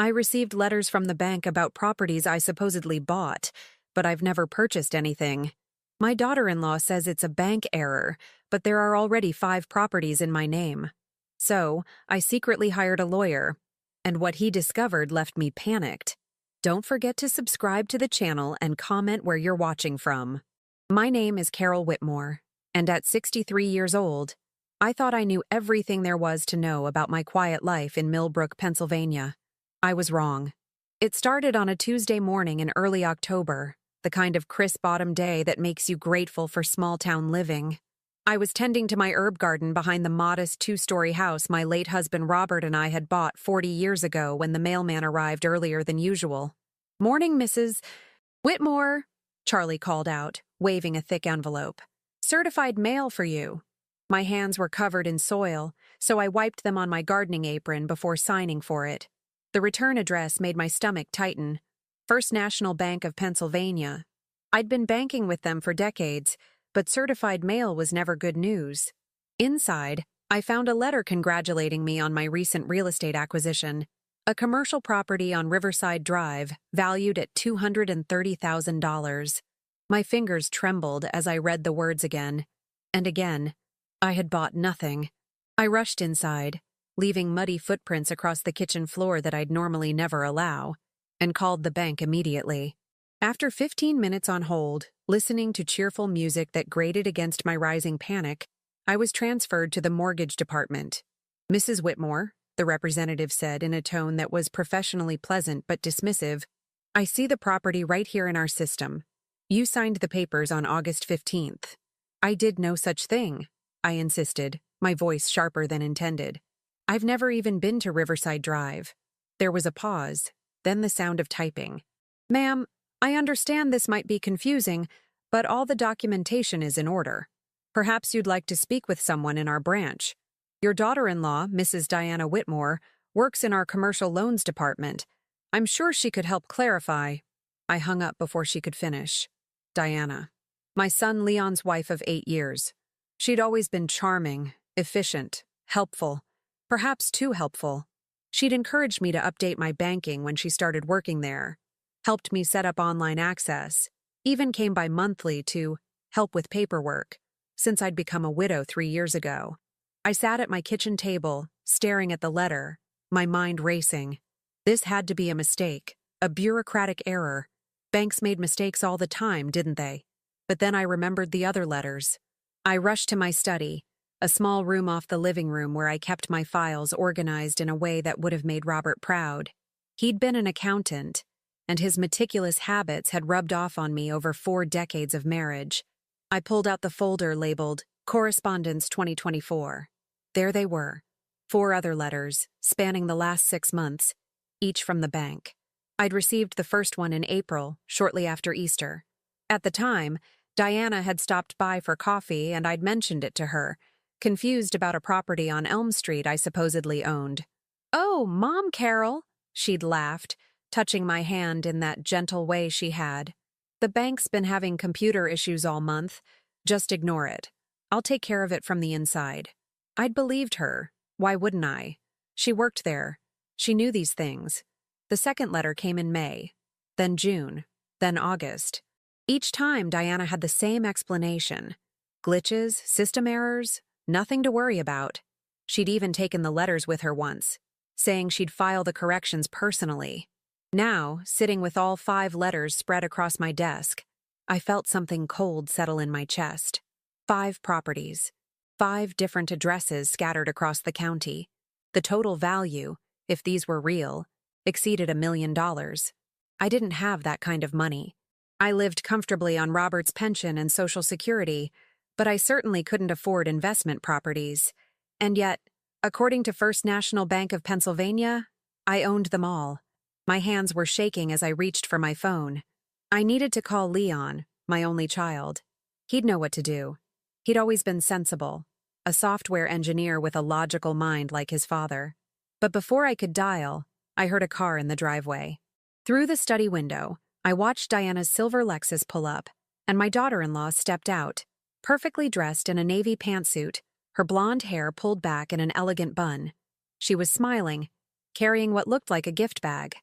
I received letters from the bank about properties I supposedly bought, but I've never purchased anything. My daughter-in-law says it's a bank error, but there are already 5 properties in my name. So, I secretly hired a lawyer, and what he discovered left me panicked. Don't forget to subscribe to the channel and comment where you're watching from. My name is Carol Whitmore, and at 63 years old, I thought I knew everything there was to know about my quiet life in Millbrook, Pennsylvania. I was wrong. It started on a Tuesday morning in early October, the kind of crisp autumn day that makes you grateful for small-town living. I was tending to my herb garden behind the modest 2-story house my late husband Robert and I had bought 40 years ago when the mailman arrived earlier than usual. "Morning, Mrs. Whitmore," Charlie called out, waving a thick envelope. "Certified mail for you." My hands were covered in soil, so I wiped them on my gardening apron before signing for it. The return address made my stomach tighten. First National Bank of Pennsylvania. I'd been banking with them for decades, but certified mail was never good news. Inside, I found a letter congratulating me on my recent real estate acquisition, a commercial property on Riverside Drive, valued at $230,000. My fingers trembled as I read the words again. And again, I had bought nothing. I rushed inside, leaving muddy footprints across the kitchen floor that I'd normally never allow, and called the bank immediately. After 15 minutes on hold, listening to cheerful music that grated against my rising panic, I was transferred to the mortgage department. "Mrs. Whitmore," the representative said in a tone that was professionally pleasant but dismissive, "I see the property right here in our system. You signed the papers on August 15th. "I did no such thing," I insisted, my voice sharper than intended. "I've never even been to Riverside Drive." There was a pause, then the sound of typing. "Ma'am, I understand this might be confusing, but all the documentation is in order. Perhaps you'd like to speak with someone in our branch. Your daughter-in-law, Mrs. Diana Whitmore, works in our commercial loans department. I'm sure she could help clarify." I hung up before she could finish. Diana. My son Leon's wife of 8 years. She'd always been charming, efficient, helpful, perhaps too helpful. She'd encouraged me to update my banking when she started working there, helped me set up online access, even came by monthly to help with paperwork, since I'd become a widow 3 years ago. I sat at my kitchen table, staring at the letter, my mind racing. This had to be a mistake, a bureaucratic error. Banks made mistakes all the time, didn't they? But then I remembered the other letters. I rushed to my study, a small room off the living room where I kept my files organized in a way that would have made Robert proud. He'd been an accountant, and his meticulous habits had rubbed off on me over 4 decades of marriage. I pulled out the folder labeled Correspondence 2024. There they were, 4 other letters, spanning the last 6 months, each from the bank. I'd received the first one in April, shortly after Easter. At the time, Diana had stopped by for coffee and I'd mentioned it to her, confused about a property on Elm Street I supposedly owned. "Oh, Mom, Carol," she'd laughed, touching my hand in that gentle way she had. "The bank's been having computer issues all month. Just ignore it. I'll take care of it from the inside." I'd believed her. Why wouldn't I? She worked there. She knew these things. The second letter came in May, then June, then August. Each time, Diana had the same explanation. Glitches, system errors, nothing to worry about. She'd even taken the letters with her once, saying she'd file the corrections personally. Now, sitting with all 5 letters spread across my desk, I felt something cold settle in my chest. 5 properties, 5 different addresses scattered across the county. The total value, if these were real, exceeded $1 million. I didn't have that kind of money. I lived comfortably on Robert's pension and Social Security, but I certainly couldn't afford investment properties. And yet, according to First National Bank of Pennsylvania, I owned them all. My hands were shaking as I reached for my phone. I needed to call Leon, my only child. He'd know what to do. He'd always been sensible, a software engineer with a logical mind like his father. But before I could dial, I heard a car in the driveway. Through the study window, I watched Diana's silver Lexus pull up, and my daughter-in-law stepped out, perfectly dressed in a navy pantsuit, her blonde hair pulled back in an elegant bun. She was smiling, carrying what looked like a gift bag.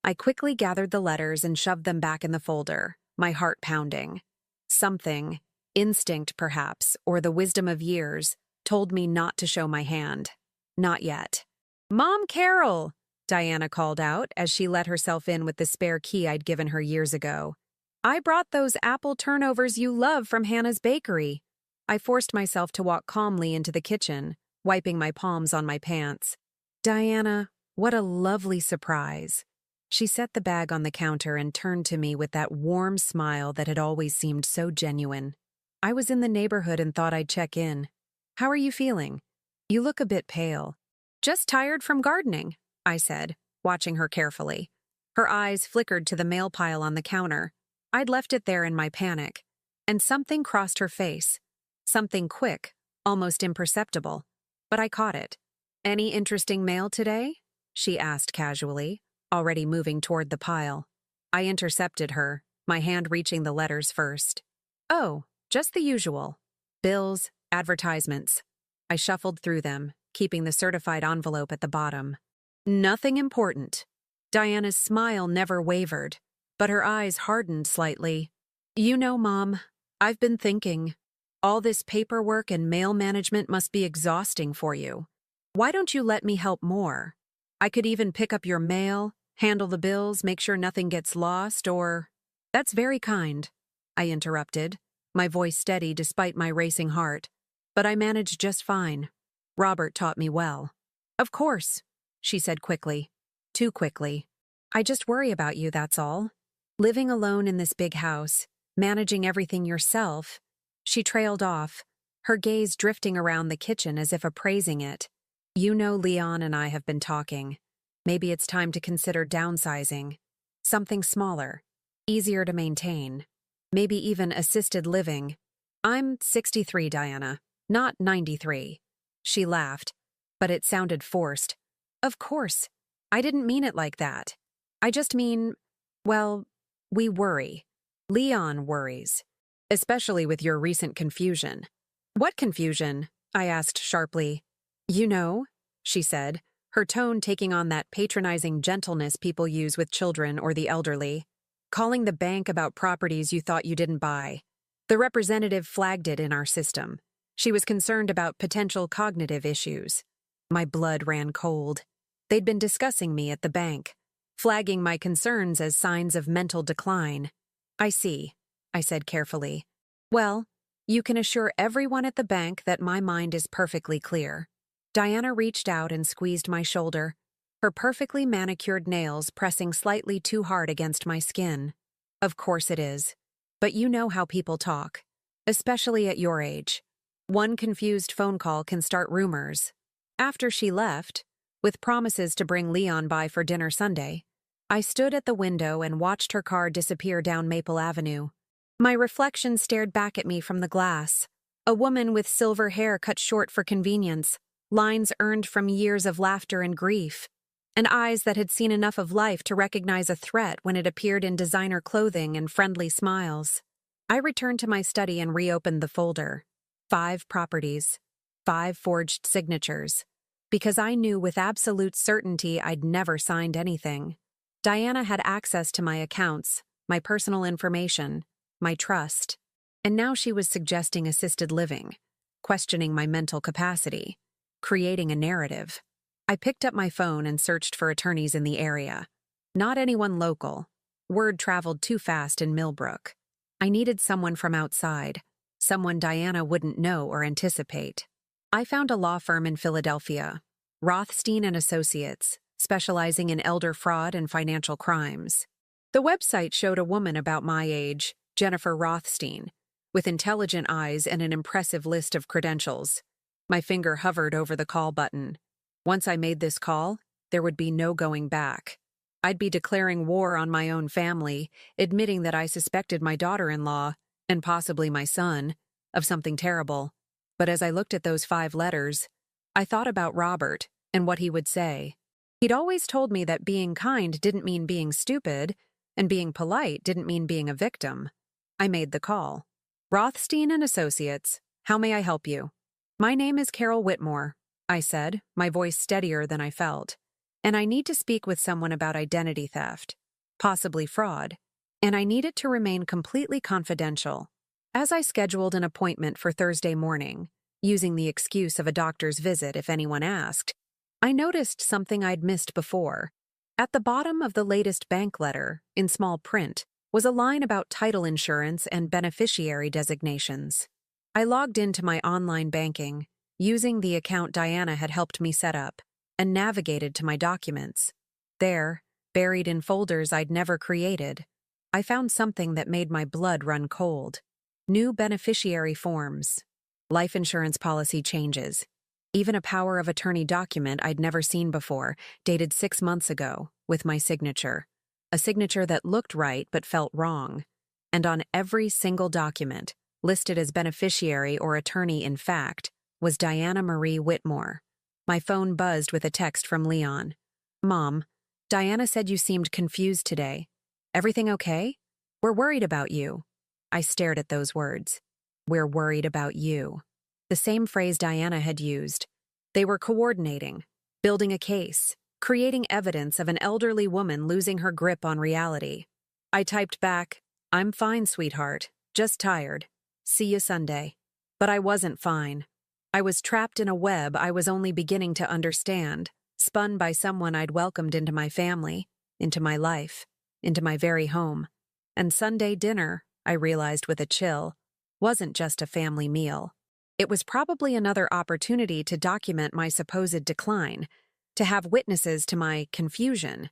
I quickly gathered the letters and shoved them back in the folder, my heart pounding. Something, instinct perhaps, or the wisdom of years, told me not to show my hand. Not yet. "Mom, Carol!" Diana called out as she let herself in with the spare key I'd given her years ago. "I brought those apple turnovers you love from Hannah's bakery." I forced myself to walk calmly into the kitchen, wiping my palms on my pants. "Diana, what a lovely surprise." She set the bag on the counter and turned to me with that warm smile that had always seemed so genuine. "I was in the neighborhood and thought I'd check in. How are you feeling? You look a bit pale." "Just tired from gardening," I said, watching her carefully. Her eyes flickered to the mail pile on the counter. I'd left it there in my panic, and something crossed her face. Something quick, almost imperceptible. But I caught it. "Any interesting mail today?" she asked casually, already moving toward the pile. I intercepted her, my hand reaching the letters first. "Oh, just the usual. Bills, advertisements." I shuffled through them, keeping the certified envelope at the bottom. "Nothing important." Diana's smile never wavered, but her eyes hardened slightly. "You know, Mom, I've been thinking. All this paperwork and mail management must be exhausting for you. Why don't you let me help more? I could even pick up your mail, handle the bills, make sure nothing gets lost, or—" "That's very kind," I interrupted, my voice steady despite my racing heart. But I managed just fine. Robert taught me well. "Of course," she said quickly. Too quickly. "I just worry about you, that's all. Living alone in this big house, managing everything yourself." She trailed off, her gaze drifting around the kitchen as if appraising it. "You know Leon and I have been talking. Maybe it's time to consider downsizing. Something smaller, easier to maintain. Maybe even assisted living. I'm 63, Diana, not 93. She laughed, but it sounded forced. "Of course. I didn't mean it like that. I just mean, well, we worry. Leon worries. Especially with your recent confusion." "What confusion?" I asked sharply. "You know," she said, her tone taking on that patronizing gentleness people use with children or the elderly. "Calling the bank about properties you thought you didn't buy. The representative flagged it in our system. She was concerned about potential cognitive issues." My blood ran cold. They'd been discussing me at the bank, flagging my concerns as signs of mental decline. "I see," I said carefully. "Well, you can assure everyone at the bank that my mind is perfectly clear." Diana reached out and squeezed my shoulder, her perfectly manicured nails pressing slightly too hard against my skin. "Of course it is. But you know how people talk, especially at your age. One confused phone call can start rumors." After she left, with promises to bring Leon by for dinner Sunday, I stood at the window and watched her car disappear down Maple Avenue. My reflection stared back at me from the glass. A woman with silver hair cut short for convenience, lines earned from years of laughter and grief, and eyes that had seen enough of life to recognize a threat when it appeared in designer clothing and friendly smiles. I returned to my study and reopened the folder. 5 properties, 5 forged signatures, because I knew with absolute certainty I'd never signed anything. Diana had access to my accounts, my personal information, my trust, and now she was suggesting assisted living, questioning my mental capacity, creating a narrative. I picked up my phone and searched for attorneys in the area. Not anyone local. Word traveled too fast in Millbrook. I needed someone from outside, someone Diana wouldn't know or anticipate. I found a law firm in Philadelphia, Rothstein and Associates, specializing in elder fraud and financial crimes. The website showed a woman about my age, Jennifer Rothstein, with intelligent eyes and an impressive list of credentials. My finger hovered over the call button. Once I made this call, there would be no going back. I'd be declaring war on my own family, admitting that I suspected my daughter-in-law, and possibly my son, of something terrible. But as I looked at those 5 letters, I thought about Robert and what he would say. He'd always told me that being kind didn't mean being stupid, and being polite didn't mean being a victim. I made the call. "Rothstein and Associates, how may I help you?" "My name is Carol Whitmore," I said, my voice steadier than I felt. and I need to speak with someone about identity theft, possibly fraud, and I need it to remain completely confidential. As I scheduled an appointment for Thursday morning, using the excuse of a doctor's visit if anyone asked, I noticed something I'd missed before. At the bottom of the latest bank letter, in small print, was a line about title insurance and beneficiary designations. I logged into my online banking, using the account Diana had helped me set up, and navigated to my documents. There, buried in folders I'd never created, I found something that made my blood run cold. New beneficiary forms, life insurance policy changes, even a power of attorney document I'd never seen before, dated 6 months ago, with my signature. A signature that looked right but felt wrong. And on every single document, listed as beneficiary or attorney in fact, was Diana Marie Whitmore. My phone buzzed with a text from Leon. Mom, Diana said you seemed confused today. Everything okay? We're worried about you. I stared at those words. We're worried about you. The same phrase Diana had used. They were coordinating, building a case, creating evidence of an elderly woman losing her grip on reality. I typed back, I'm fine, sweetheart, just tired. See you Sunday. But I wasn't fine. I was trapped in a web I was only beginning to understand, spun by someone I'd welcomed into my family, into my life, into my very home. And Sunday dinner, I realized with a chill, wasn't just a family meal. It was probably another opportunity to document my supposed decline, to have witnesses to my confusion.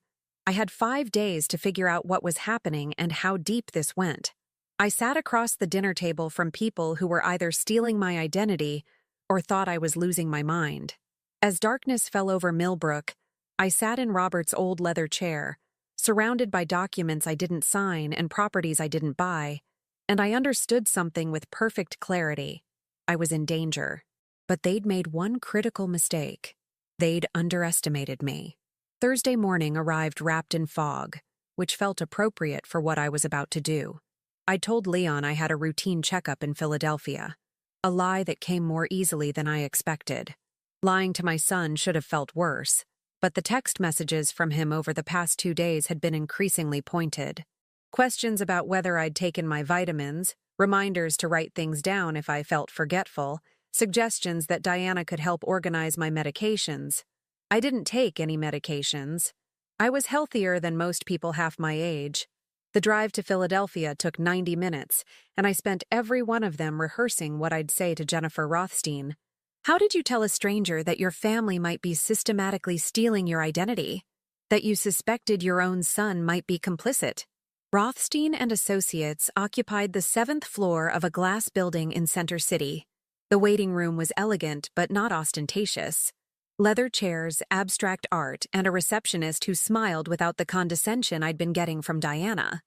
I had 5 days to figure out what was happening and how deep this went. I sat across the dinner table from people who were either stealing my identity or thought I was losing my mind. As darkness fell over Millbrook, I sat in Robert's old leather chair, surrounded by documents I didn't sign and properties I didn't buy, and I understood something with perfect clarity. I was in danger. But they'd made one critical mistake. They'd underestimated me. Thursday morning arrived wrapped in fog, which felt appropriate for what I was about to do. I told Leon I had a routine checkup in Philadelphia, a lie that came more easily than I expected. Lying to my son should have felt worse, but the text messages from him over the past 2 days had been increasingly pointed. Questions about whether I'd taken my vitamins, reminders to write things down if I felt forgetful, suggestions that Diana could help organize my medications. I didn't take any medications. I was healthier than most people half my age. The drive to Philadelphia took 90 minutes, and I spent every one of them rehearsing what I'd say to Jennifer Rothstein. How did you tell a stranger that your family might be systematically stealing your identity? That you suspected your own son might be complicit? Rothstein and Associates occupied the 7th floor of a glass building in Center City. The waiting room was elegant but not ostentatious. Leather chairs, abstract art, and a receptionist who smiled without the condescension I'd been getting from Diana.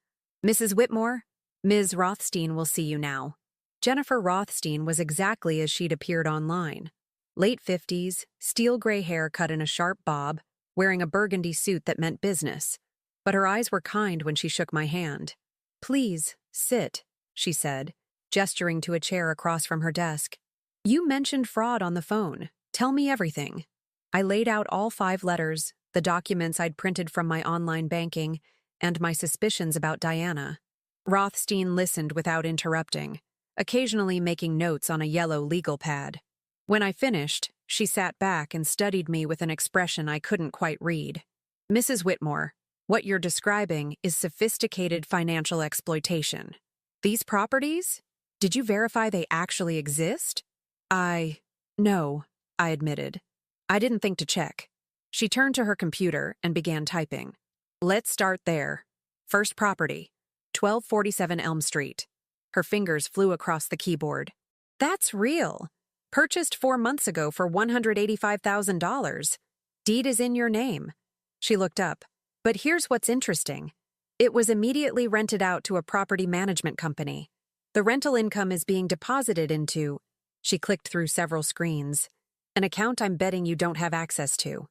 Mrs. Whitmore, Ms. Rothstein will see you now. Jennifer Rothstein was exactly as she'd appeared online. Late 50s, steel gray hair cut in a sharp bob, wearing a burgundy suit that meant business. But her eyes were kind when she shook my hand. Please, sit, she said, gesturing to a chair across from her desk. You mentioned fraud on the phone. Tell me everything. I laid out all 5 letters, the documents I'd printed from my online banking, and my suspicions about Diana. Rothstein listened without interrupting, occasionally making notes on a yellow legal pad. When I finished, she sat back and studied me with an expression I couldn't quite read. Mrs. Whitmore, what you're describing is sophisticated financial exploitation. These properties? Did you verify they actually exist? No, I admitted. I didn't think to check. She turned to her computer and began typing. Let's start there. First property, 1247 Elm Street. Her fingers flew across the keyboard. That's real. Purchased 4 months ago for $185,000. Deed is in your name. She looked up. But here's what's interesting. It was immediately rented out to a property management company. The rental income is being deposited into, she clicked through several screens, an account I'm betting you don't have access to.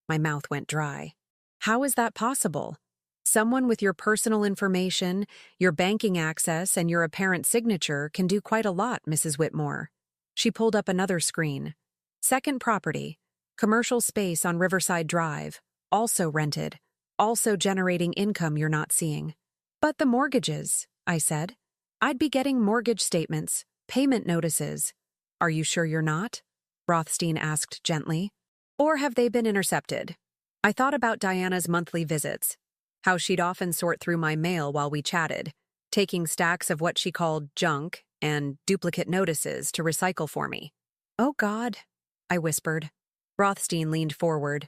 My mouth went dry. How is that possible? Someone with your personal information, your banking access, and your apparent signature can do quite a lot, Mrs. Whitmore. She pulled up another screen. Second property, commercial space on Riverside Drive, also rented, also generating income you're not seeing. But the mortgages, I said. I'd be getting mortgage statements, payment notices. Are you sure you're not? Rothstein asked gently. Or have they been intercepted? I thought about Diana's monthly visits, how she'd often sort through my mail while we chatted, taking stacks of what she called junk and duplicate notices to recycle for me. Oh, God, I whispered. Rothstein leaned forward.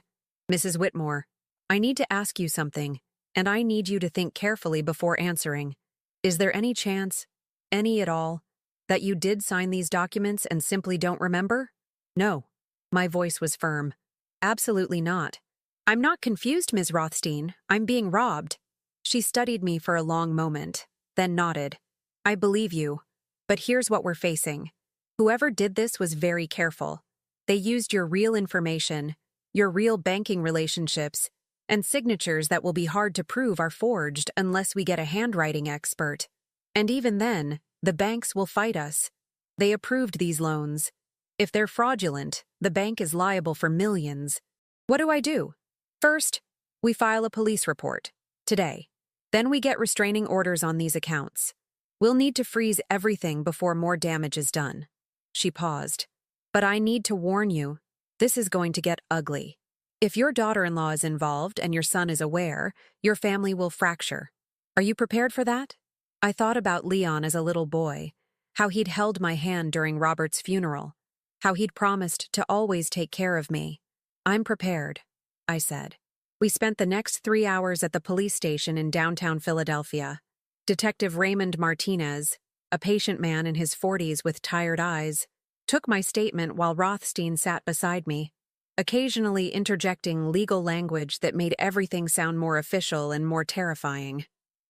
Mrs. Whitmore, I need to ask you something, and I need you to think carefully before answering. Is there any chance, any at all, that you did sign these documents and simply don't remember? No. My voice was firm. Absolutely not. I'm not confused, Ms. Rothstein. I'm being robbed. She studied me for a long moment, then nodded. I believe you, but here's what we're facing. Whoever did this was very careful. They used your real information, your real banking relationships, and signatures that will be hard to prove are forged unless we get a handwriting expert. And even then, the banks will fight us. They approved these loans. If they're fraudulent, the bank is liable for millions. What do I do? First, we file a police report. Today. Then we get restraining orders on these accounts. We'll need to freeze everything before more damage is done. She paused. But I need to warn you, this is going to get ugly. If your daughter-in-law is involved and your son is aware, your family will fracture. Are you prepared for that? I thought about Leon as a little boy, how he'd held my hand during Robert's funeral, how he'd promised to always take care of me. I'm prepared, I said. We spent the next 3 hours at the police station in downtown Philadelphia. Detective Raymond Martinez, a patient man in his 40s with tired eyes, took my statement while Rothstein sat beside me, occasionally interjecting legal language that made everything sound more official and more terrifying.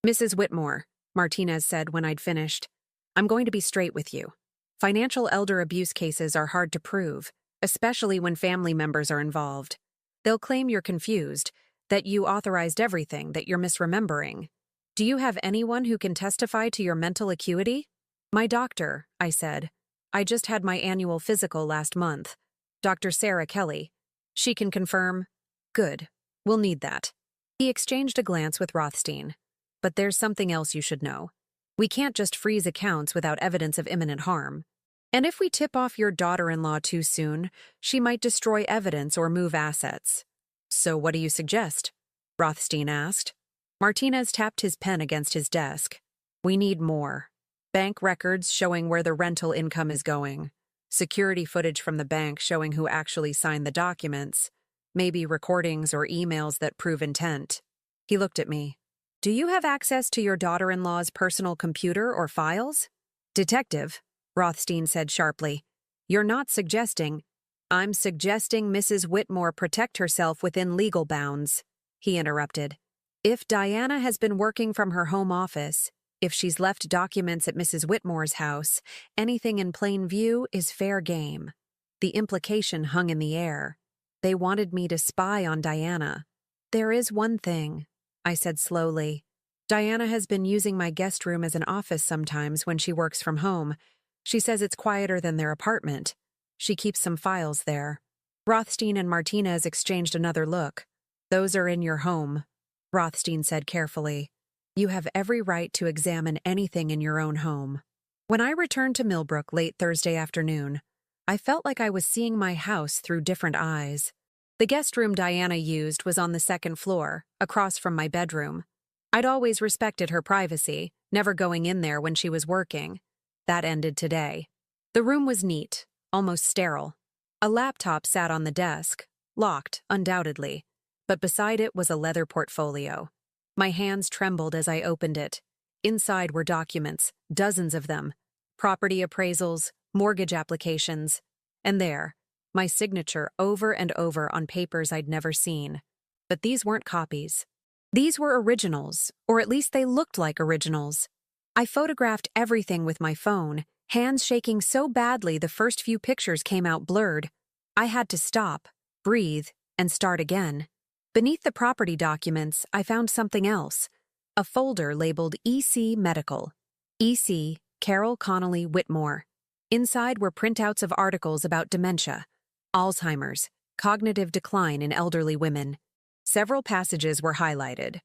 Mrs. Whitmore, Martinez said when I'd finished, I'm going to be straight with you. Financial elder abuse cases are hard to prove, especially when family members are involved. They'll claim you're confused, that you authorized everything, that you're misremembering. Do you have anyone who can testify to your mental acuity? My doctor, I said. I just had my annual physical last month. Dr. Sarah Kelly. She can confirm. Good. We'll need that. He exchanged a glance with Rothstein. But there's something else you should know. We can't just freeze accounts without evidence of imminent harm. And if we tip off your daughter-in-law too soon, she might destroy evidence or move assets. So what do you suggest? Rothstein asked. Martinez tapped his pen against his desk. We need more. Bank records showing where the rental income is going. Security footage from the bank showing who actually signed the documents. Maybe recordings or emails that prove intent. He looked at me. Do you have access to your daughter-in-law's personal computer or files? Detective, Rothstein said sharply. You're not suggesting. I'm suggesting Mrs. Whitmore protect herself within legal bounds, he interrupted. If Diana has been working from her home office, if she's left documents at Mrs. Whitmore's house, anything in plain view is fair game. The implication hung in the air. They wanted me to spy on Diana. There is one thing, I said slowly. Diana has been using my guest room as an office sometimes when she works from home. She says it's quieter than their apartment. She keeps some files there. Rothstein and Martinez exchanged another look. Those are in your home, Rothstein said carefully. You have every right to examine anything in your own home. When I returned to Millbrook late Thursday afternoon, I felt like I was seeing my house through different eyes. The guest room Diana used was on the second floor, across from my bedroom. I'd always respected her privacy, never going in there when she was working. That ended today. The room was neat, almost sterile. A laptop sat on the desk, locked, undoubtedly, but beside it was a leather portfolio. My hands trembled as I opened it. Inside were documents, dozens of them, property appraisals, mortgage applications, and there, my signature over and over on papers I'd never seen. But these weren't copies. These were originals, or at least they looked like originals. I photographed everything with my phone, hands shaking so badly the first few pictures came out blurred. I had to stop, breathe, and start again. Beneath the property documents, I found something else. A folder labeled EC Medical. EC, Carol Connolly Whitmore. Inside were printouts of articles about dementia, Alzheimer's, cognitive decline in elderly women. Several passages were highlighted.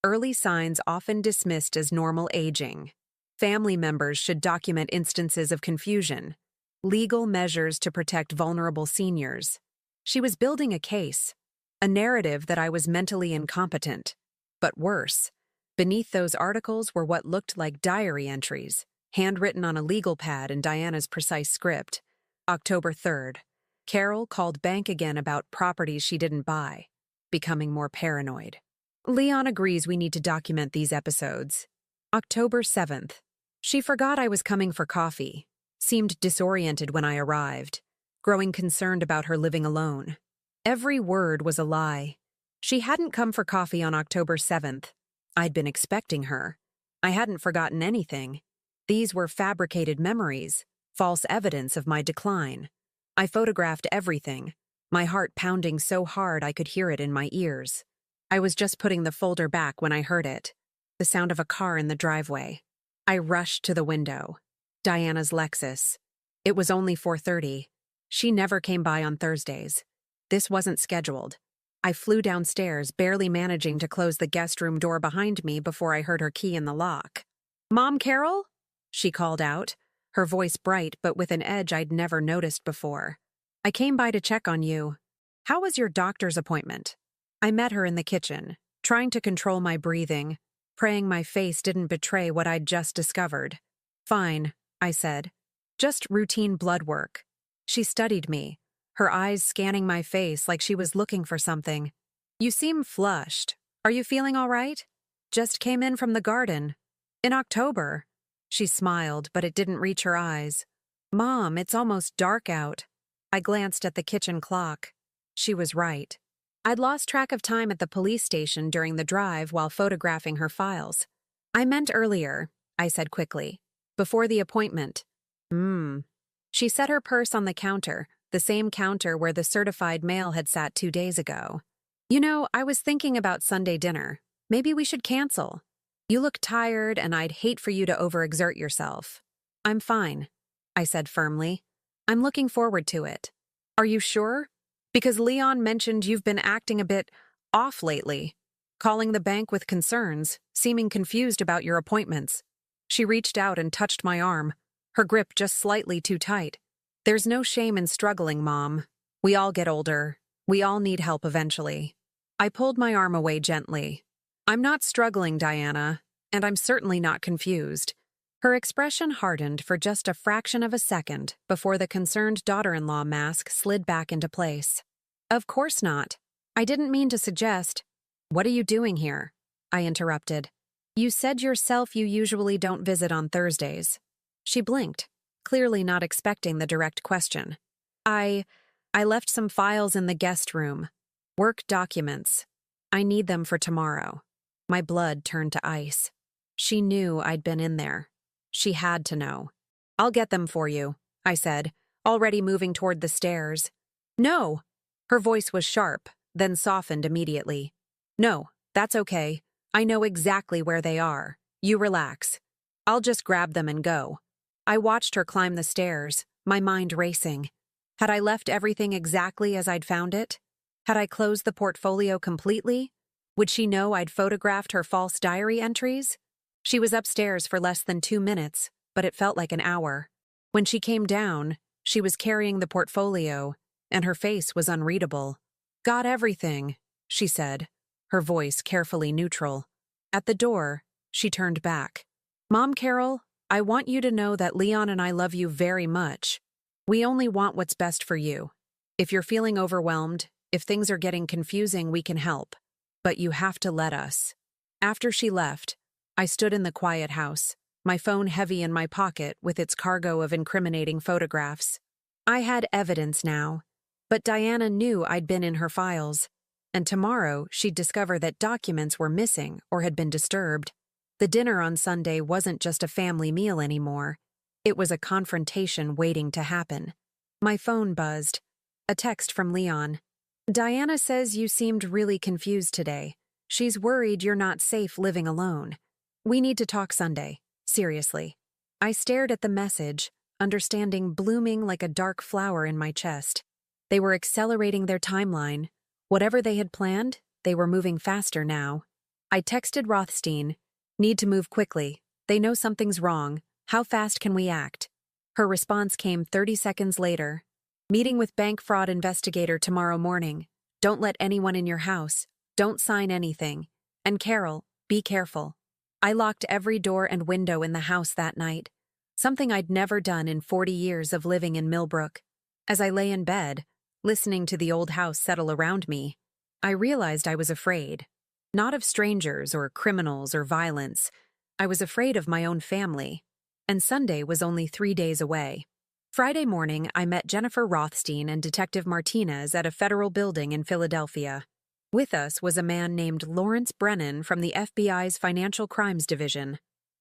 Early signs often dismissed as normal aging. Family members should document instances of confusion. Legal measures to protect vulnerable seniors. She was building a case, a narrative that I was mentally incompetent. But worse, beneath those articles were what looked like diary entries, handwritten on a legal pad in Diana's precise script. October 3rd. Carol called bank again about properties she didn't buy, becoming more paranoid. Leon agrees we need to document these episodes. October 7th. She forgot I was coming for coffee, seemed disoriented when I arrived, growing concerned about her living alone. Every word was a lie. She hadn't come for coffee on October 7th. I'd been expecting her. I hadn't forgotten anything. These were fabricated memories, false evidence of my decline. I photographed everything, my heart pounding so hard I could hear it in my ears. I was just putting the folder back when I heard it, the sound of a car in the driveway. I rushed to the window. Diana's Lexus. It was only 4:30. She never came by on Thursdays. This wasn't scheduled. I flew downstairs, barely managing to close the guest room door behind me before I heard her key in the lock. "Mom, Carol?" she called out, her voice bright but with an edge I'd never noticed before. "I came by to check on you. How was your doctor's appointment?" I met her in the kitchen, trying to control my breathing, praying my face didn't betray what I'd just discovered. "Fine," I said. "Just routine blood work." She studied me, her eyes scanning my face like she was looking for something. "You seem flushed. Are you feeling all right?" "Just came in from the garden. In October." She smiled, but it didn't reach her eyes. "Mom, it's almost dark out." I glanced at the kitchen clock. She was right. I'd lost track of time at the police station during the drive while photographing her files. "I meant earlier," I said quickly. "Before the appointment." She set her purse on the counter, the same counter where the certified mail had sat 2 days ago. "You know, I was thinking about Sunday dinner. Maybe we should cancel. You look tired and I'd hate for you to overexert yourself." "I'm fine," I said firmly. "I'm looking forward to it." "Are you sure? Because Leon mentioned you've been acting a bit off lately, calling the bank with concerns, seeming confused about your appointments." She reached out and touched my arm, her grip just slightly too tight. "There's no shame in struggling, Mom. We all get older. We all need help eventually." I pulled my arm away gently. "I'm not struggling, Diana, and I'm certainly not confused." Her expression hardened for just a fraction of a second before the concerned daughter-in-law mask slid back into place. "Of course not. I didn't mean to suggest—" "What are you doing here?" I interrupted. "You said yourself you usually don't visit on Thursdays." She blinked, clearly not expecting the direct question. I left some files in the guest room. Work documents. I need them for tomorrow." My blood turned to ice. She knew I'd been in there. She had to know. "I'll get them for you," I said, already moving toward the stairs. "No!" Her voice was sharp, then softened immediately. "No, that's okay. I know exactly where they are. You relax. I'll just grab them and go." I watched her climb the stairs, my mind racing. Had I left everything exactly as I'd found it? Had I closed the portfolio completely? Would she know I'd photographed her false diary entries? She was upstairs for less than 2 minutes, but it felt like an hour. When she came down, she was carrying the portfolio, and her face was unreadable. "Got everything," she said, her voice carefully neutral. At the door, she turned back. "Mom, Carol, I want you to know that Leon and I love you very much. We only want what's best for you. If you're feeling overwhelmed, if things are getting confusing, we can help. But you have to let us." After she left, I stood in the quiet house, my phone heavy in my pocket with its cargo of incriminating photographs. I had evidence now, but Diana knew I'd been in her files, and tomorrow she'd discover that documents were missing or had been disturbed. The dinner on Sunday wasn't just a family meal anymore. It was a confrontation waiting to happen. My phone buzzed. A text from Leon. "Diana says you seemed really confused today. She's worried you're not safe living alone. We need to talk Sunday. Seriously." I stared at the message, understanding blooming like a dark flower in my chest. They were accelerating their timeline. Whatever they had planned, they were moving faster now. I texted Rothstein, "Need to move quickly. They know something's wrong. How fast can we act?" Her response came 30 seconds later. "Meeting with bank fraud investigator tomorrow morning. Don't let anyone in your house. Don't sign anything. And Carol, be careful." I locked every door and window in the house that night, something I'd never done in 40 years of living in Millbrook. As I lay in bed, listening to the old house settle around me, I realized I was afraid. Not of strangers or criminals or violence. I was afraid of my own family. And Sunday was only 3 days away. Friday morning, I met Jennifer Rothstein and Detective Martinez at a federal building in Philadelphia. With us was a man named Lawrence Brennan from the FBI's Financial Crimes Division,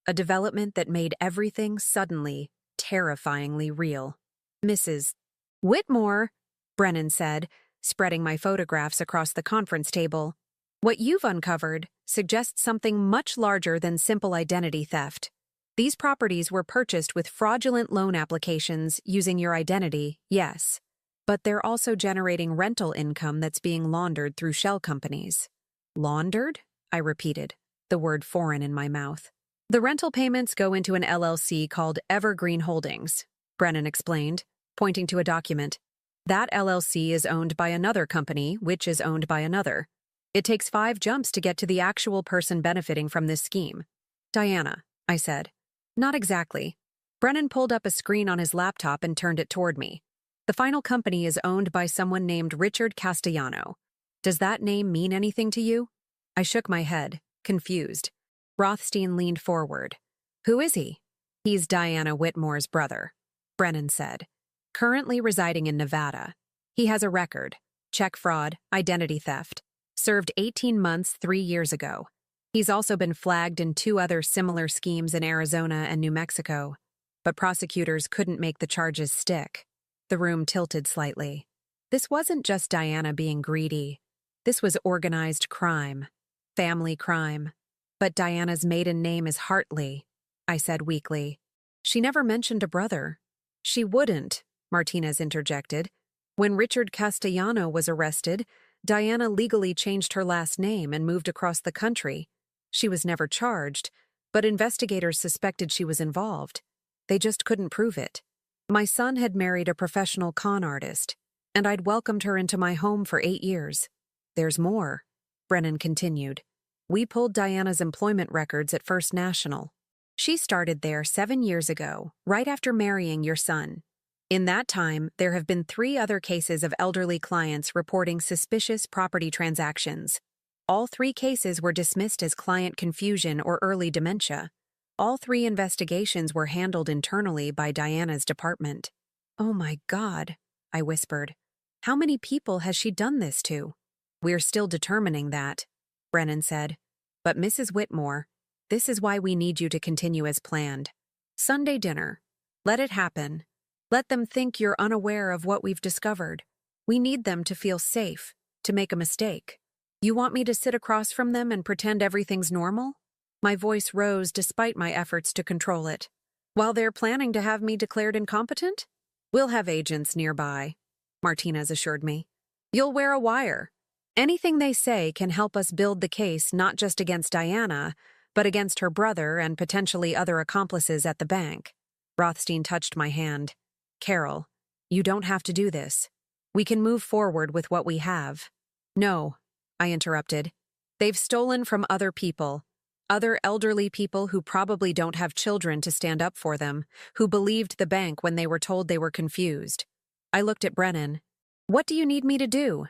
a development that made everything suddenly, terrifyingly real. "Mrs. Whitmore," Brennan said, spreading my photographs across the conference table. "What you've uncovered suggests something much larger than simple identity theft. These properties were purchased with fraudulent loan applications using your identity, yes. But they're also generating rental income that's being laundered through shell companies." "Laundered?" I repeated, the word foreign in my mouth. "The rental payments go into an LLC called Evergreen Holdings," Brennan explained, pointing to a document. "That LLC is owned by another company, which is owned by another. It takes 5 jumps to get to the actual person benefiting from this scheme." "Diana," I said. "Not exactly." Brennan pulled up a screen on his laptop and turned it toward me. "The final company is owned by someone named Richard Castellano. Does that name mean anything to you?" I shook my head, confused. Rothstein leaned forward. "Who is he?" "He's Diana Whitmore's brother," Brennan said. "Currently residing in Nevada. He has a record: check fraud, identity theft. Served 18 months 3 years ago. He's also been flagged in 2 other similar schemes in Arizona and New Mexico, but prosecutors couldn't make the charges stick." The room tilted slightly. This wasn't just Diana being greedy. This was organized crime. Family crime. "But Diana's maiden name is Hartley," I said weakly. "She never mentioned a brother." "She wouldn't," Martinez interjected. "When Richard Castellano was arrested, Diana legally changed her last name and moved across the country. She was never charged, but investigators suspected she was involved. They just couldn't prove it. My son had married a professional con artist, and I'd welcomed her into my home for 8 years. There's more," Brennan continued. "We pulled Diana's employment records at First National. She started there 7 years ago, right after marrying your son. In that time, there have been 3 other cases of elderly clients reporting suspicious property transactions. All 3 cases were dismissed as client confusion or early dementia. All 3 investigations were handled internally by Diana's department." "Oh my God," I whispered. "How many people has she done this to?" "We're still determining that," Brennan said. "But Mrs. Whitmore, this is why we need you to continue as planned. Sunday dinner. Let it happen. Let them think you're unaware of what we've discovered. We need them to feel safe, to make a mistake. You want me to sit across from them and pretend everything's normal?" My voice rose despite my efforts to control it. "While they're planning to have me declared incompetent? We'll have agents nearby," Martinez assured me. "You'll wear a wire. Anything they say can help us build the case not just against Diana, but against her brother and potentially other accomplices at the bank." Rothstein touched my hand. "Carol, you don't have to do this. We can move forward with what we have." "No," I interrupted. "They've stolen from other people. Other elderly people who probably don't have children to stand up for them, who believed the bank when they were told they were confused." I looked at Brennan. "What do you need me to do?"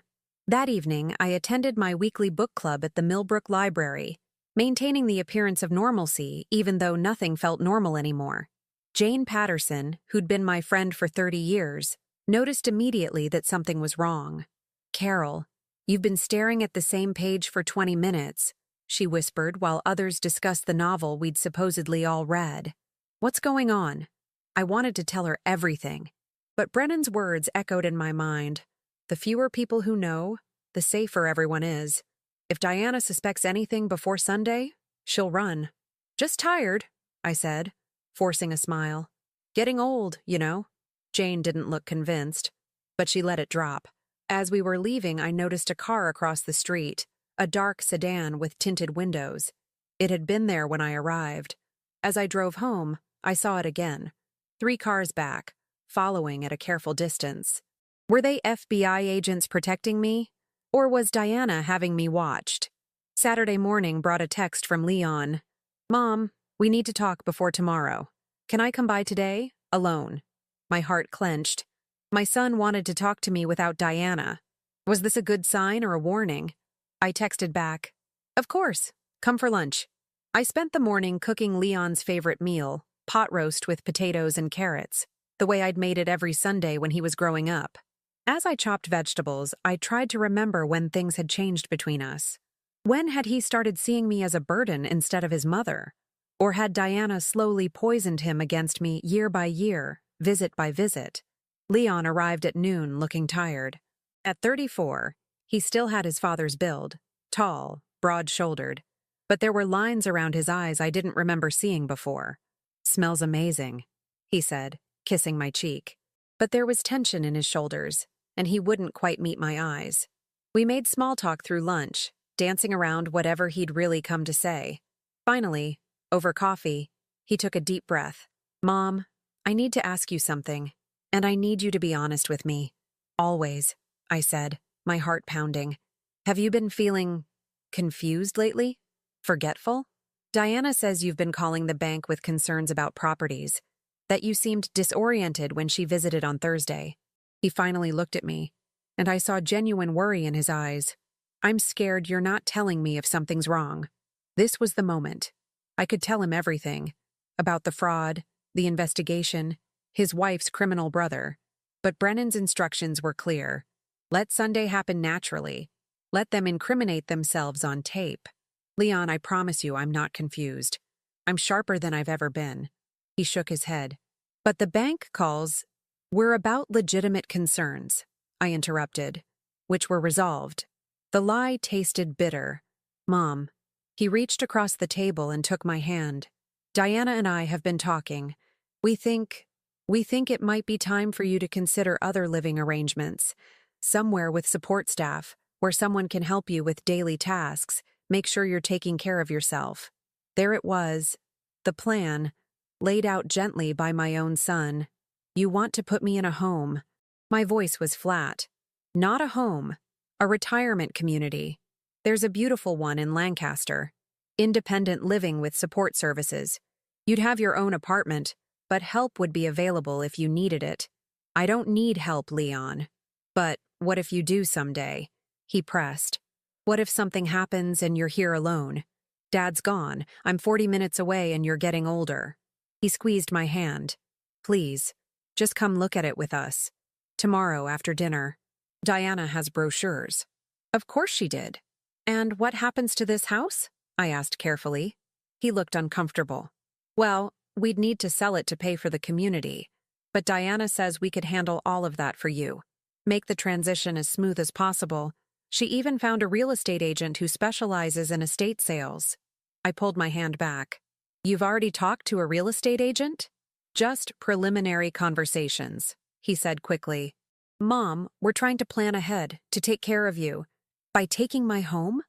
That evening, I attended my weekly book club at the Millbrook Library, maintaining the appearance of normalcy even though nothing felt normal anymore. Jane Patterson, who'd been my friend for 30 years, noticed immediately that something was wrong. "Carol, you've been staring at the same page for 20 minutes, she whispered while others discussed the novel we'd supposedly all read. "What's going on?" I wanted to tell her everything, but Brennan's words echoed in my mind. The fewer people who know, the safer everyone is. If Diana suspects anything before Sunday, she'll run. "Just tired," I said, forcing a smile. "Getting old, you know." Jane didn't look convinced, but she let it drop. As we were leaving, I noticed a car across the street, a dark sedan with tinted windows. It had been there when I arrived. As I drove home, I saw it again. 3 cars back, following at a careful distance. Were they FBI agents protecting me? Or was Diana having me watched? Saturday morning brought a text from Leon. "Mom, we need to talk before tomorrow. Can I come by today? Alone." My heart clenched. My son wanted to talk to me without Diana. Was this a good sign or a warning? I texted back, "Of course, come for lunch." I spent the morning cooking Leon's favorite meal, pot roast with potatoes and carrots, the way I'd made it every Sunday when he was growing up. As I chopped vegetables, I tried to remember when things had changed between us. When had he started seeing me as a burden instead of his mother? Or had Diana slowly poisoned him against me year by year, visit by visit? Leon arrived at noon looking tired. At 34, he still had his father's build, tall, broad-shouldered, but there were lines around his eyes I didn't remember seeing before. "Smells amazing," he said, kissing my cheek. But there was tension in his shoulders, and he wouldn't quite meet my eyes. We made small talk through lunch, dancing around whatever he'd really come to say. Finally, over coffee, he took a deep breath. "Mom, I need to ask you something, and I need you to be honest with me." "Always," I said, my heart pounding. "Have you been feeling confused lately? Forgetful? Diana says you've been calling the bank with concerns about properties, that you seemed disoriented when she visited on Thursday." He finally looked at me, and I saw genuine worry in his eyes. "I'm scared you're not telling me if something's wrong." This was the moment. I could tell him everything, about the fraud, the investigation, his wife's criminal brother. But Brennan's instructions were clear. Let Sunday happen naturally. Let them incriminate themselves on tape. "Leon, I promise you I'm not confused. I'm sharper than I've ever been." He shook his head. "But the bank calls..." "We're about legitimate concerns," I interrupted, "which were resolved." The lie tasted bitter. "Mom." He reached across the table and took my hand. "Diana and I have been talking. We think it might be time for you to consider other living arrangements. Somewhere with support staff, where someone can help you with daily tasks, make sure you're taking care of yourself." There it was, the plan, laid out gently by my own son. "You want to put me in a home." My voice was flat. "Not a home, a retirement community. There's a beautiful one in Lancaster. Independent living with support services. You'd have your own apartment, but help would be available if you needed it." "I don't need help, Leon." "But what if you do someday?" he pressed. "What if something happens and you're here alone? Dad's gone, I'm 40 minutes away and you're getting older." He squeezed my hand. "Please, just come look at it with us. Tomorrow after dinner. Diana has brochures." Of course she did. "And what happens to this house?" I asked carefully. He looked uncomfortable. "Well, we'd need to sell it to pay for the community, but Diana says we could handle all of that for you. Make the transition as smooth as possible. She even found a real estate agent who specializes in estate sales." I pulled my hand back. "You've already talked to a real estate agent?" "Just preliminary conversations," he said quickly. "Mom, we're trying to plan ahead, to take care of you. By taking my home?"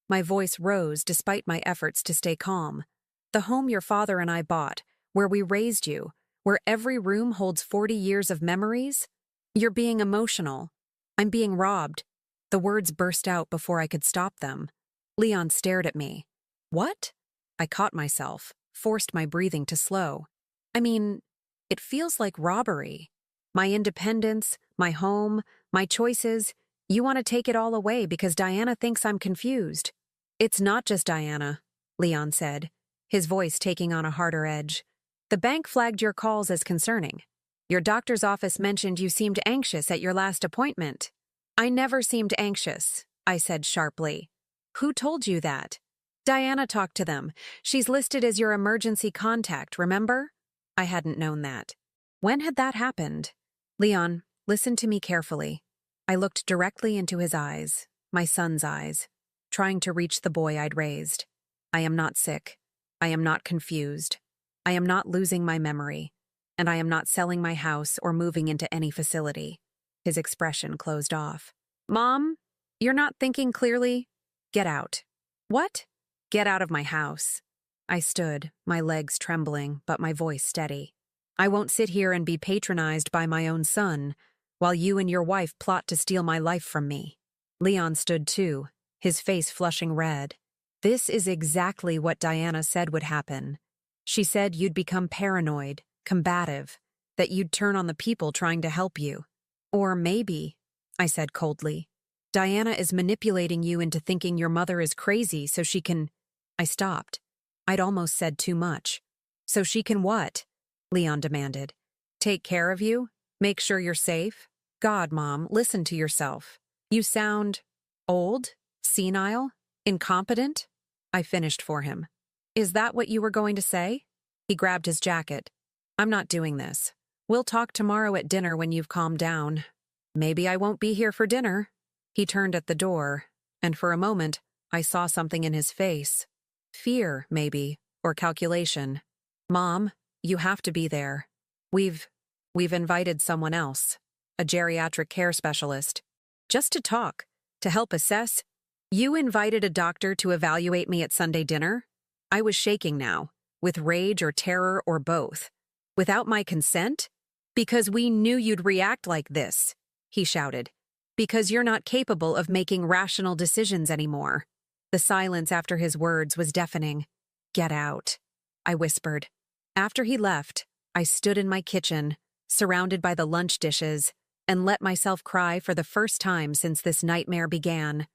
My voice rose despite my efforts to stay calm. "The home your father and I bought, where we raised you, where every room holds 40 years of memories? You're being emotional. I'm being robbed." The words burst out before I could stop them. Leon stared at me. "What?" I caught myself, forced my breathing to slow. "I mean, it feels like robbery. My independence, my home, my choices, you want to take it all away because Diana thinks I'm confused." "It's not just Diana," Leon said, his voice taking on a harder edge. "The bank flagged your calls as concerning. Your doctor's office mentioned you seemed anxious at your last appointment." "I never seemed anxious," I said sharply. "Who told you that?" "Diana talked to them. She's listed as your emergency contact, remember?" I hadn't known that. When had that happened? "Leon, listen to me carefully." I looked directly into his eyes, my son's eyes, trying to reach the boy I'd raised. "I am not sick. I am not confused. I am not losing my memory. And I am not selling my house or moving into any facility." His expression closed off. "Mom, you're not thinking clearly?" Get out. What? Get out of my house. I stood, my legs trembling, but my voice steady. I won't sit here and be patronized by my own son, while you and your wife plot to steal my life from me. Leon stood too, his face flushing red. This is exactly what Diana said would happen. She said you'd become paranoid, combative, that you'd turn on the people trying to help you. Or maybe, I said coldly, Diana is manipulating you into thinking your mother is crazy so she can… I stopped. I'd almost said too much. So she can what? Leon demanded. Take care of you? Make sure you're safe? God, Mom, listen to yourself. You sound… old? Senile? Incompetent? I finished for him. Is that what you were going to say? He grabbed his jacket. I'm not doing this. We'll talk tomorrow at dinner when you've calmed down. Maybe I won't be here for dinner. He turned at the door, and for a moment, I saw something in his face. Fear, maybe, or calculation. Mom, you have to be there. We've invited someone else, a geriatric care specialist, just to talk, to help assess. You invited a doctor to evaluate me at Sunday dinner? I was shaking now, with rage or terror or both. Without my consent? Because we knew you'd react like this, he shouted. Because you're not capable of making rational decisions anymore. The silence after his words was deafening. Get out, I whispered. After he left, I stood in my kitchen, surrounded by the lunch dishes, and let myself cry for the first time since this nightmare began.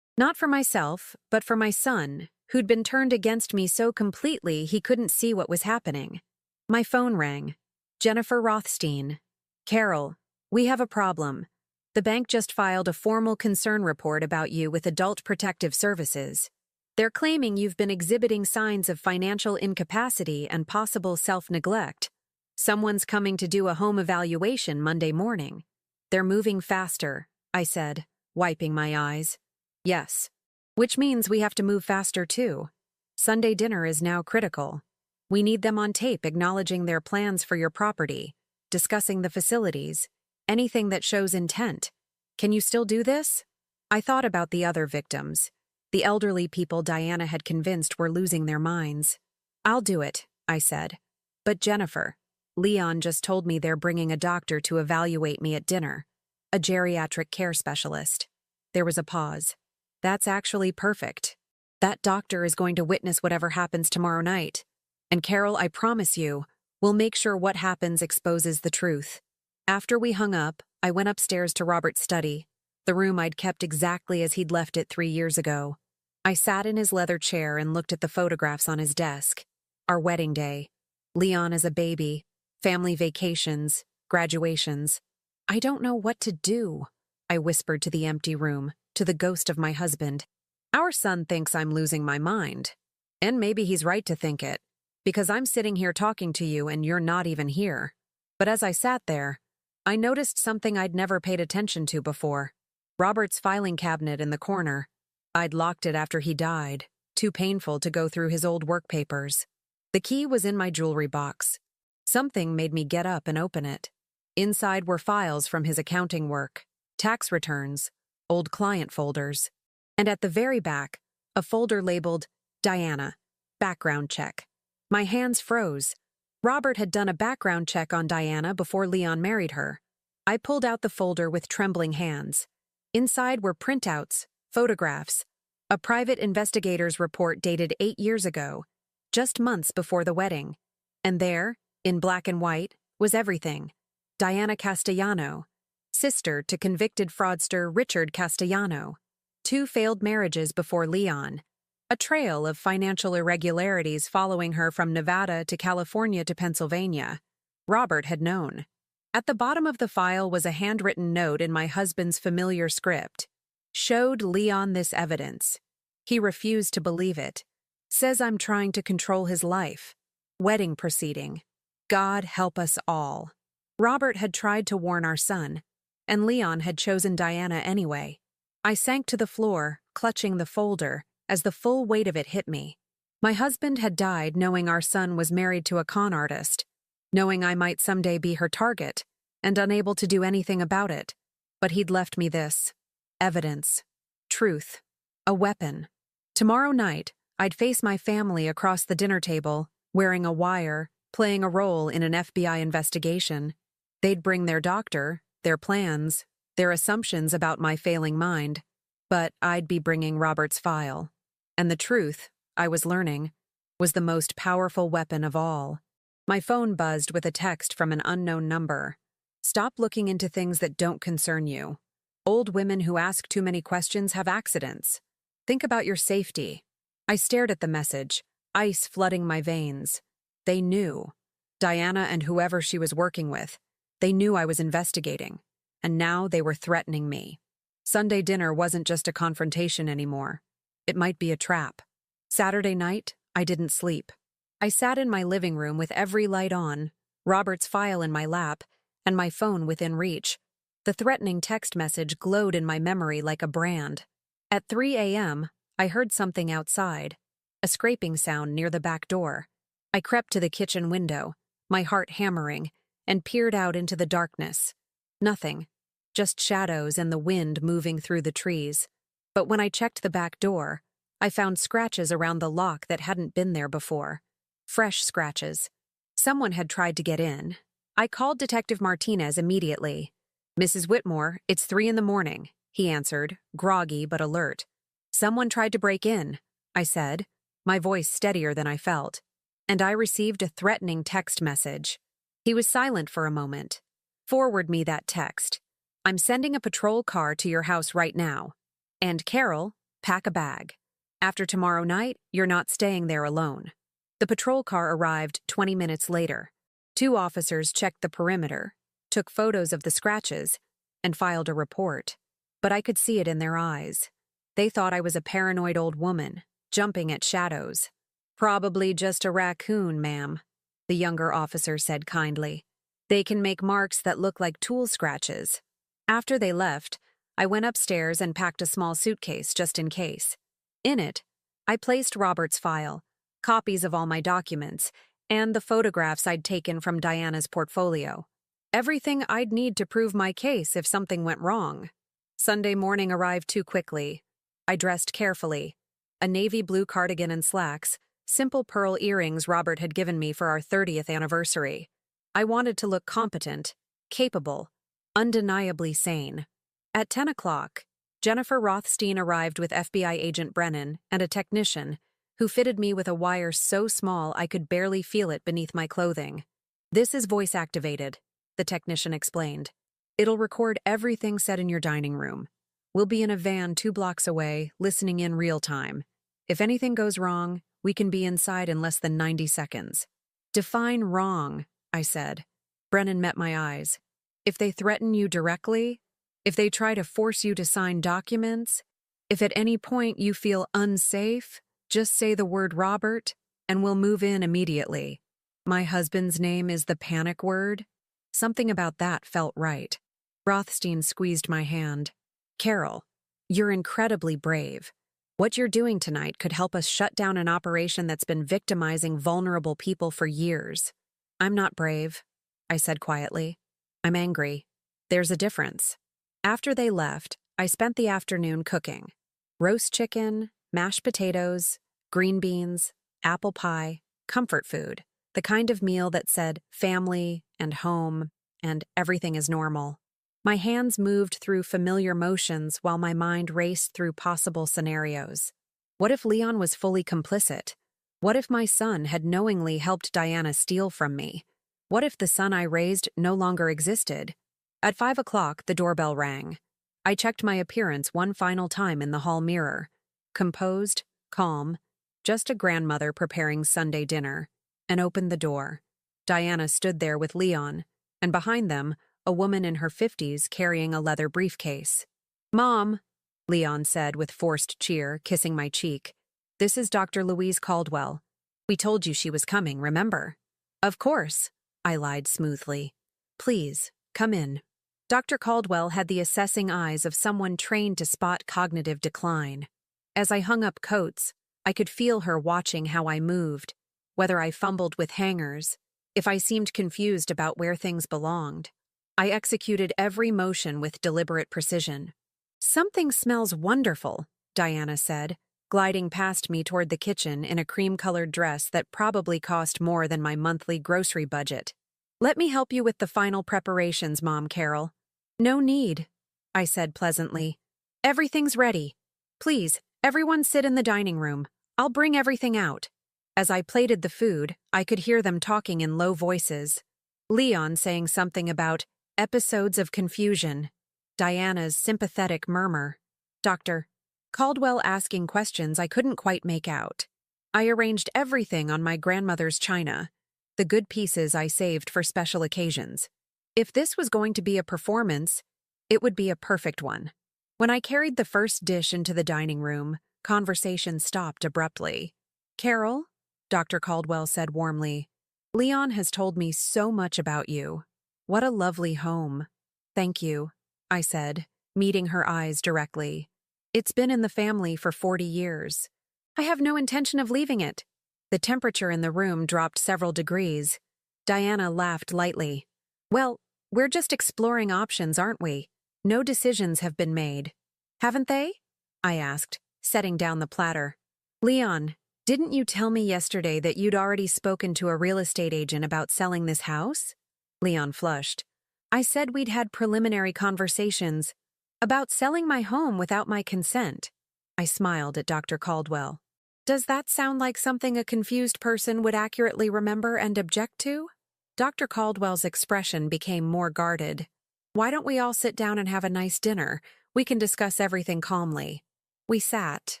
Not for myself, but for my son, who'd been turned against me so completely he couldn't see what was happening. My phone rang. Jennifer Rothstein. Carol, we have a problem. The bank just filed a formal concern report about you with Adult Protective Services. They're claiming you've been exhibiting signs of financial incapacity and possible self-neglect. Someone's coming to do a home evaluation Monday morning. They're moving faster, I said, wiping my eyes. Yes. Which means we have to move faster too. Sunday dinner is now critical. We need them on tape acknowledging their plans for your property, discussing the facilities, anything that shows intent. Can you still do this? I thought about the other victims, the elderly people Diana had convinced were losing their minds. I'll do it, I said. But Jennifer, Leon just told me they're bringing a doctor to evaluate me at dinner, a geriatric care specialist. There was a pause. That's actually perfect. That doctor is going to witness whatever happens tomorrow night. And Carol, I promise you, we'll make sure what happens exposes the truth. After we hung up, I went upstairs to Robert's study, the room I'd kept exactly as he'd left it 3 years ago. I sat in his leather chair and looked at the photographs on his desk. Our wedding day, Leon as a baby, family vacations, graduations. I don't know what to do, I whispered to the empty room, to the ghost of my husband. Our son thinks I'm losing my mind. And maybe he's right to think it, because I'm sitting here talking to you and you're not even here. But as I sat there, I noticed something I'd never paid attention to before. Robert's filing cabinet in the corner. I'd locked it after he died, too painful to go through his old work papers. The key was in my jewelry box. Something made me get up and open it. Inside were files from his accounting work, tax returns, old client folders, and at the very back, a folder labeled Diana, background check. My hands froze. Robert had done a background check on Diana before Leon married her. I pulled out the folder with trembling hands. Inside were printouts, photographs, a private investigator's report dated 8 years ago, just months before the wedding. And there, in black and white, was everything. Diana Castellano, sister to convicted fraudster Richard Castellano. 2 failed marriages before Leon. A trail of financial irregularities following her from Nevada to California to Pennsylvania. Robert had known. At the bottom of the file was a handwritten note in my husband's familiar script. Showed Leon this evidence. He refused to believe it. Says I'm trying to control his life. Wedding proceeding. God help us all. Robert had tried to warn our son, and Leon had chosen Diana anyway. I sank to the floor, clutching the folder, as the full weight of it hit me. My husband had died knowing our son was married to a con artist, knowing I might someday be her target, and unable to do anything about it. But he'd left me this. Evidence. Truth. A weapon. Tomorrow night, I'd face my family across the dinner table, wearing a wire, playing a role in an FBI investigation. They'd bring their doctor, their plans, their assumptions about my failing mind, but I'd be bringing Robert's file. And the truth, I was learning, was the most powerful weapon of all. My phone buzzed with a text from an unknown number. Stop looking into things that don't concern you. Old women who ask too many questions have accidents. Think about your safety. I stared at the message, ice flooding my veins. They knew. Diana and whoever she was working with. They knew I was investigating. And now they were threatening me. Sunday dinner wasn't just a confrontation anymore. It might be a trap. Saturday night, I didn't sleep. I sat in my living room with every light on, Robert's file in my lap, and my phone within reach. The threatening text message glowed in my memory like a brand. At 3 a.m., I heard something outside, a scraping sound near the back door. I crept to the kitchen window, my heart hammering, and peered out into the darkness. Nothing, just shadows and the wind moving through the trees. But when I checked the back door, I found scratches around the lock that hadn't been there before. Fresh scratches. Someone had tried to get in. I called Detective Martinez immediately. "Mrs. Whitmore, it's 3 in the morning," he answered, groggy but alert. "Someone tried to break in," I said, my voice steadier than I felt. "And I received a threatening text message." He was silent for a moment. "Forward me that text. I'm sending a patrol car to your house right now. And Carol, pack a bag. After tomorrow night, you're not staying there alone." The patrol car arrived 20 minutes later. 2 officers checked the perimeter, took photos of the scratches, and filed a report. But I could see it in their eyes. They thought I was a paranoid old woman, jumping at shadows. "Probably just a raccoon, ma'am," the younger officer said kindly. "They can make marks that look like tool scratches." After they left, I went upstairs and packed a small suitcase just in case. In it, I placed Robert's file, copies of all my documents, and the photographs I'd taken from Diana's portfolio. Everything I'd need to prove my case if something went wrong. Sunday morning arrived too quickly. I dressed carefully. A navy blue cardigan and slacks, simple pearl earrings Robert had given me for our 30th anniversary. I wanted to look competent, capable, undeniably sane. At 10 o'clock, Jennifer Rothstein arrived with FBI agent Brennan and a technician who fitted me with a wire so small I could barely feel it beneath my clothing. "This is voice-activated," the technician explained. "It'll record everything said in your dining room. We'll be in a van 2 blocks away, listening in real time. If anything goes wrong, we can be inside in less than 90 seconds. "Define wrong," I said. Brennan met my eyes. "If they threaten you directly, if they try to force you to sign documents, if at any point you feel unsafe, just say the word Robert, and we'll move in immediately. My husband's name is the panic word." Something about that felt right. Rothstein squeezed my hand. "Carol, you're incredibly brave. What you're doing tonight could help us shut down an operation that's been victimizing vulnerable people for years." "I'm not brave," I said quietly. "I'm angry. There's a difference." After they left, I spent the afternoon cooking. Roast chicken, mashed potatoes, green beans, apple pie, comfort food. The kind of meal that said family and home and everything is normal. My hands moved through familiar motions while my mind raced through possible scenarios. What if Leon was fully complicit? What if my son had knowingly helped Diana steal from me? What if the son I raised no longer existed? At 5 o'clock, the doorbell rang. I checked my appearance one final time in the hall mirror. Composed, calm, just a grandmother preparing Sunday dinner, and opened the door. Diana stood there with Leon, and behind them, a woman in her 50s carrying a leather briefcase. "Mom," Leon said with forced cheer, kissing my cheek. "This is Dr. Louise Caldwell. We told you she was coming, remember?" "Of course," I lied smoothly. "Please, come in." Dr. Caldwell had the assessing eyes of someone trained to spot cognitive decline. As I hung up coats, I could feel her watching how I moved, whether I fumbled with hangers, if I seemed confused about where things belonged. I executed every motion with deliberate precision. "Something smells wonderful," Diana said, gliding past me toward the kitchen in a cream-colored dress that probably cost more than my monthly grocery budget. "Let me help you with the final preparations, Mom Carol." "No need," I said pleasantly. "Everything's ready. Please, everyone sit in the dining room. I'll bring everything out." As I plated the food, I could hear them talking in low voices. Leon saying something about episodes of confusion, Diana's sympathetic murmur, Dr. Caldwell asking questions I couldn't quite make out. I arranged everything on my grandmother's china, the good pieces I saved for special occasions. If this was going to be a performance, it would be a perfect one. When I carried the first dish into the dining room, conversation stopped abruptly. "Carol," Dr. Caldwell said warmly, "Leon has told me so much about you. What a lovely home." "Thank you," I said, meeting her eyes directly. "It's been in the family for 40 years. I have no intention of leaving it." The temperature in the room dropped several degrees. Diana laughed lightly. "Well, we're just exploring options, aren't we? No decisions have been made." "Haven't they?" I asked, setting down the platter. "Leon, didn't you tell me yesterday that you'd already spoken to a real estate agent about selling this house?" Leon flushed. "I said we'd had preliminary conversations about selling my home without my consent." I smiled at Dr. Caldwell. "Does that sound like something a confused person would accurately remember and object to?" Dr. Caldwell's expression became more guarded. "Why don't we all sit down and have a nice dinner? We can discuss everything calmly." We sat.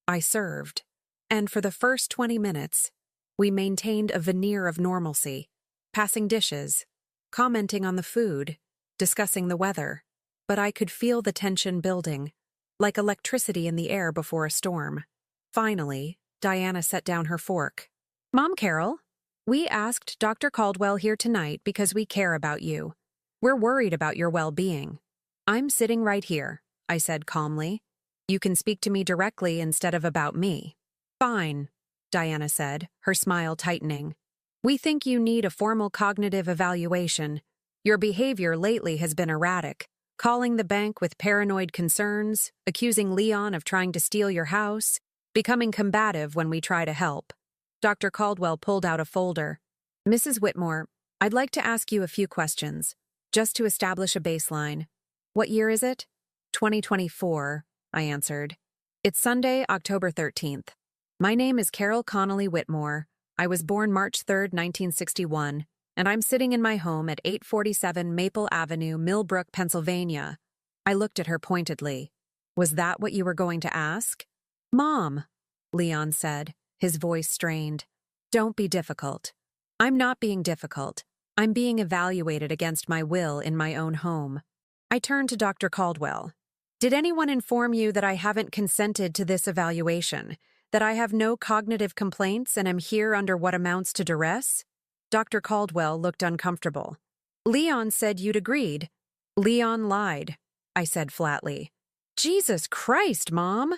I served. And for the first 20 minutes, we maintained a veneer of normalcy, passing dishes, commenting on the food, discussing the weather. But I could feel the tension building, like electricity in the air before a storm. Finally, Diana set down her fork. "Mom Carol, we asked Dr. Caldwell here tonight because we care about you. We're worried about your well-being." "I'm sitting right here," I said calmly. "You can speak to me directly instead of about me." "Fine," Diana said, her smile tightening. "We think you need a formal cognitive evaluation. Your behavior lately has been erratic, calling the bank with paranoid concerns, accusing Leon of trying to steal your house, becoming combative when we try to help." Dr. Caldwell pulled out a folder. "Mrs. Whitmore, I'd like to ask you a few questions, just to establish a baseline." "What year is it?" 2024, I answered. "It's Sunday, October 13th. My name is Carol Connolly Whitmore. I was born March 3rd, 1961, and I'm sitting in my home at 847 Maple Avenue, Millbrook, Pennsylvania." I looked at her pointedly. "Was that what you were going to ask?" "Mom," Leon said, his voice strained. "Don't be difficult." "I'm not being difficult. I'm being evaluated against my will in my own home." I turned to Dr. Caldwell. "Did anyone inform you that I haven't consented to this evaluation, that I have no cognitive complaints and am here under what amounts to duress?" Dr. Caldwell looked uncomfortable. "Leon said you'd agreed." "Leon lied," I said flatly. "Jesus Christ, Mom!"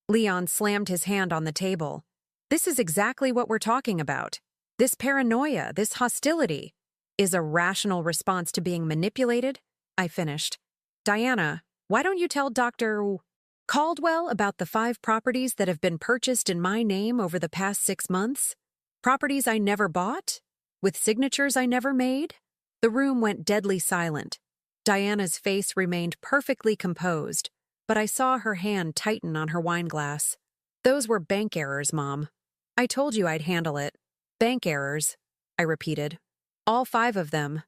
Leon slammed his hand on the table. "This is exactly what we're talking about. This paranoia, this hostility, is a rational response to being manipulated," I finished. "Diana, why don't you tell Dr. Caldwell about the 5 properties that have been purchased in my name over the past 6 months? Properties I never bought? With signatures I never made?" The room went deadly silent. Diana's face remained perfectly composed, but I saw her hand tighten on her wineglass. "Those were bank errors, Mom. I told you I'd handle it." "Bank errors," I repeated. "All 5 of them.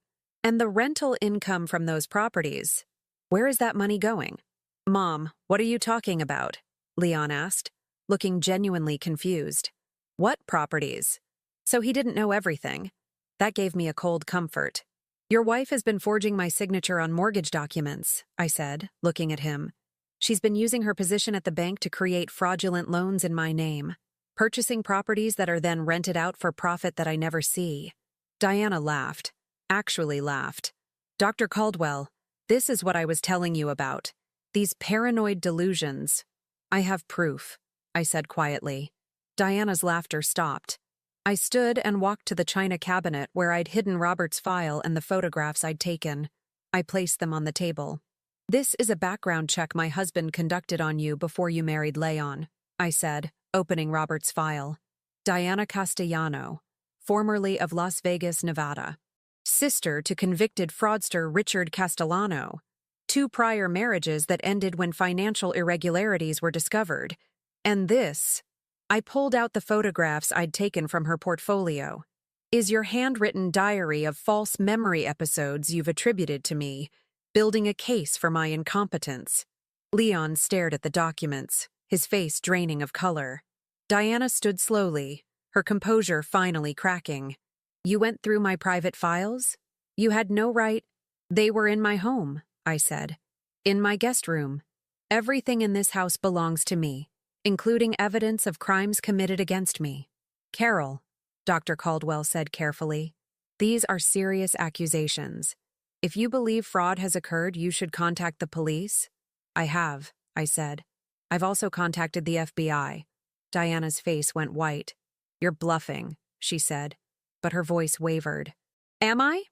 And the rental income from those properties. Where is that money going?" "Mom, what are you talking about?" Leon asked, looking genuinely confused. "What properties?" So he didn't know everything. That gave me a cold comfort. "Your wife has been forging my signature on mortgage documents," I said, looking at him. "She's been using her position at the bank to create fraudulent loans in my name, purchasing properties that are then rented out for profit that I never see." Diana laughed. Actually laughed. "Dr. Caldwell, this is what I was telling you about. These paranoid delusions." "I have proof," I said quietly. Diana's laughter stopped. I stood and walked to the china cabinet where I'd hidden Robert's file and the photographs I'd taken. I placed them on the table. "This is a background check my husband conducted on you before you married Leon." I said, opening Robert's file. Diana Castellano, formerly of Las Vegas, Nevada. Sister to convicted fraudster Richard Castellano. 2 prior marriages that ended when financial irregularities were discovered. And this. I pulled out the photographs I'd taken from her portfolio. Is your handwritten diary of false memory episodes you've attributed to me, building a case for my incompetence. Leon stared at the documents, his face draining of color. Diana stood slowly, her composure finally cracking. You went through my private files? You had no right. They were in my home, I said. In my guest room. Everything in this house belongs to me, including evidence of crimes committed against me. Carol, Dr. Caldwell said carefully, these are serious accusations. If you believe fraud has occurred, you should contact the police. I have, I said. I've also contacted the FBI. Diana's face went white. You're bluffing, she said, but her voice wavered. Am I?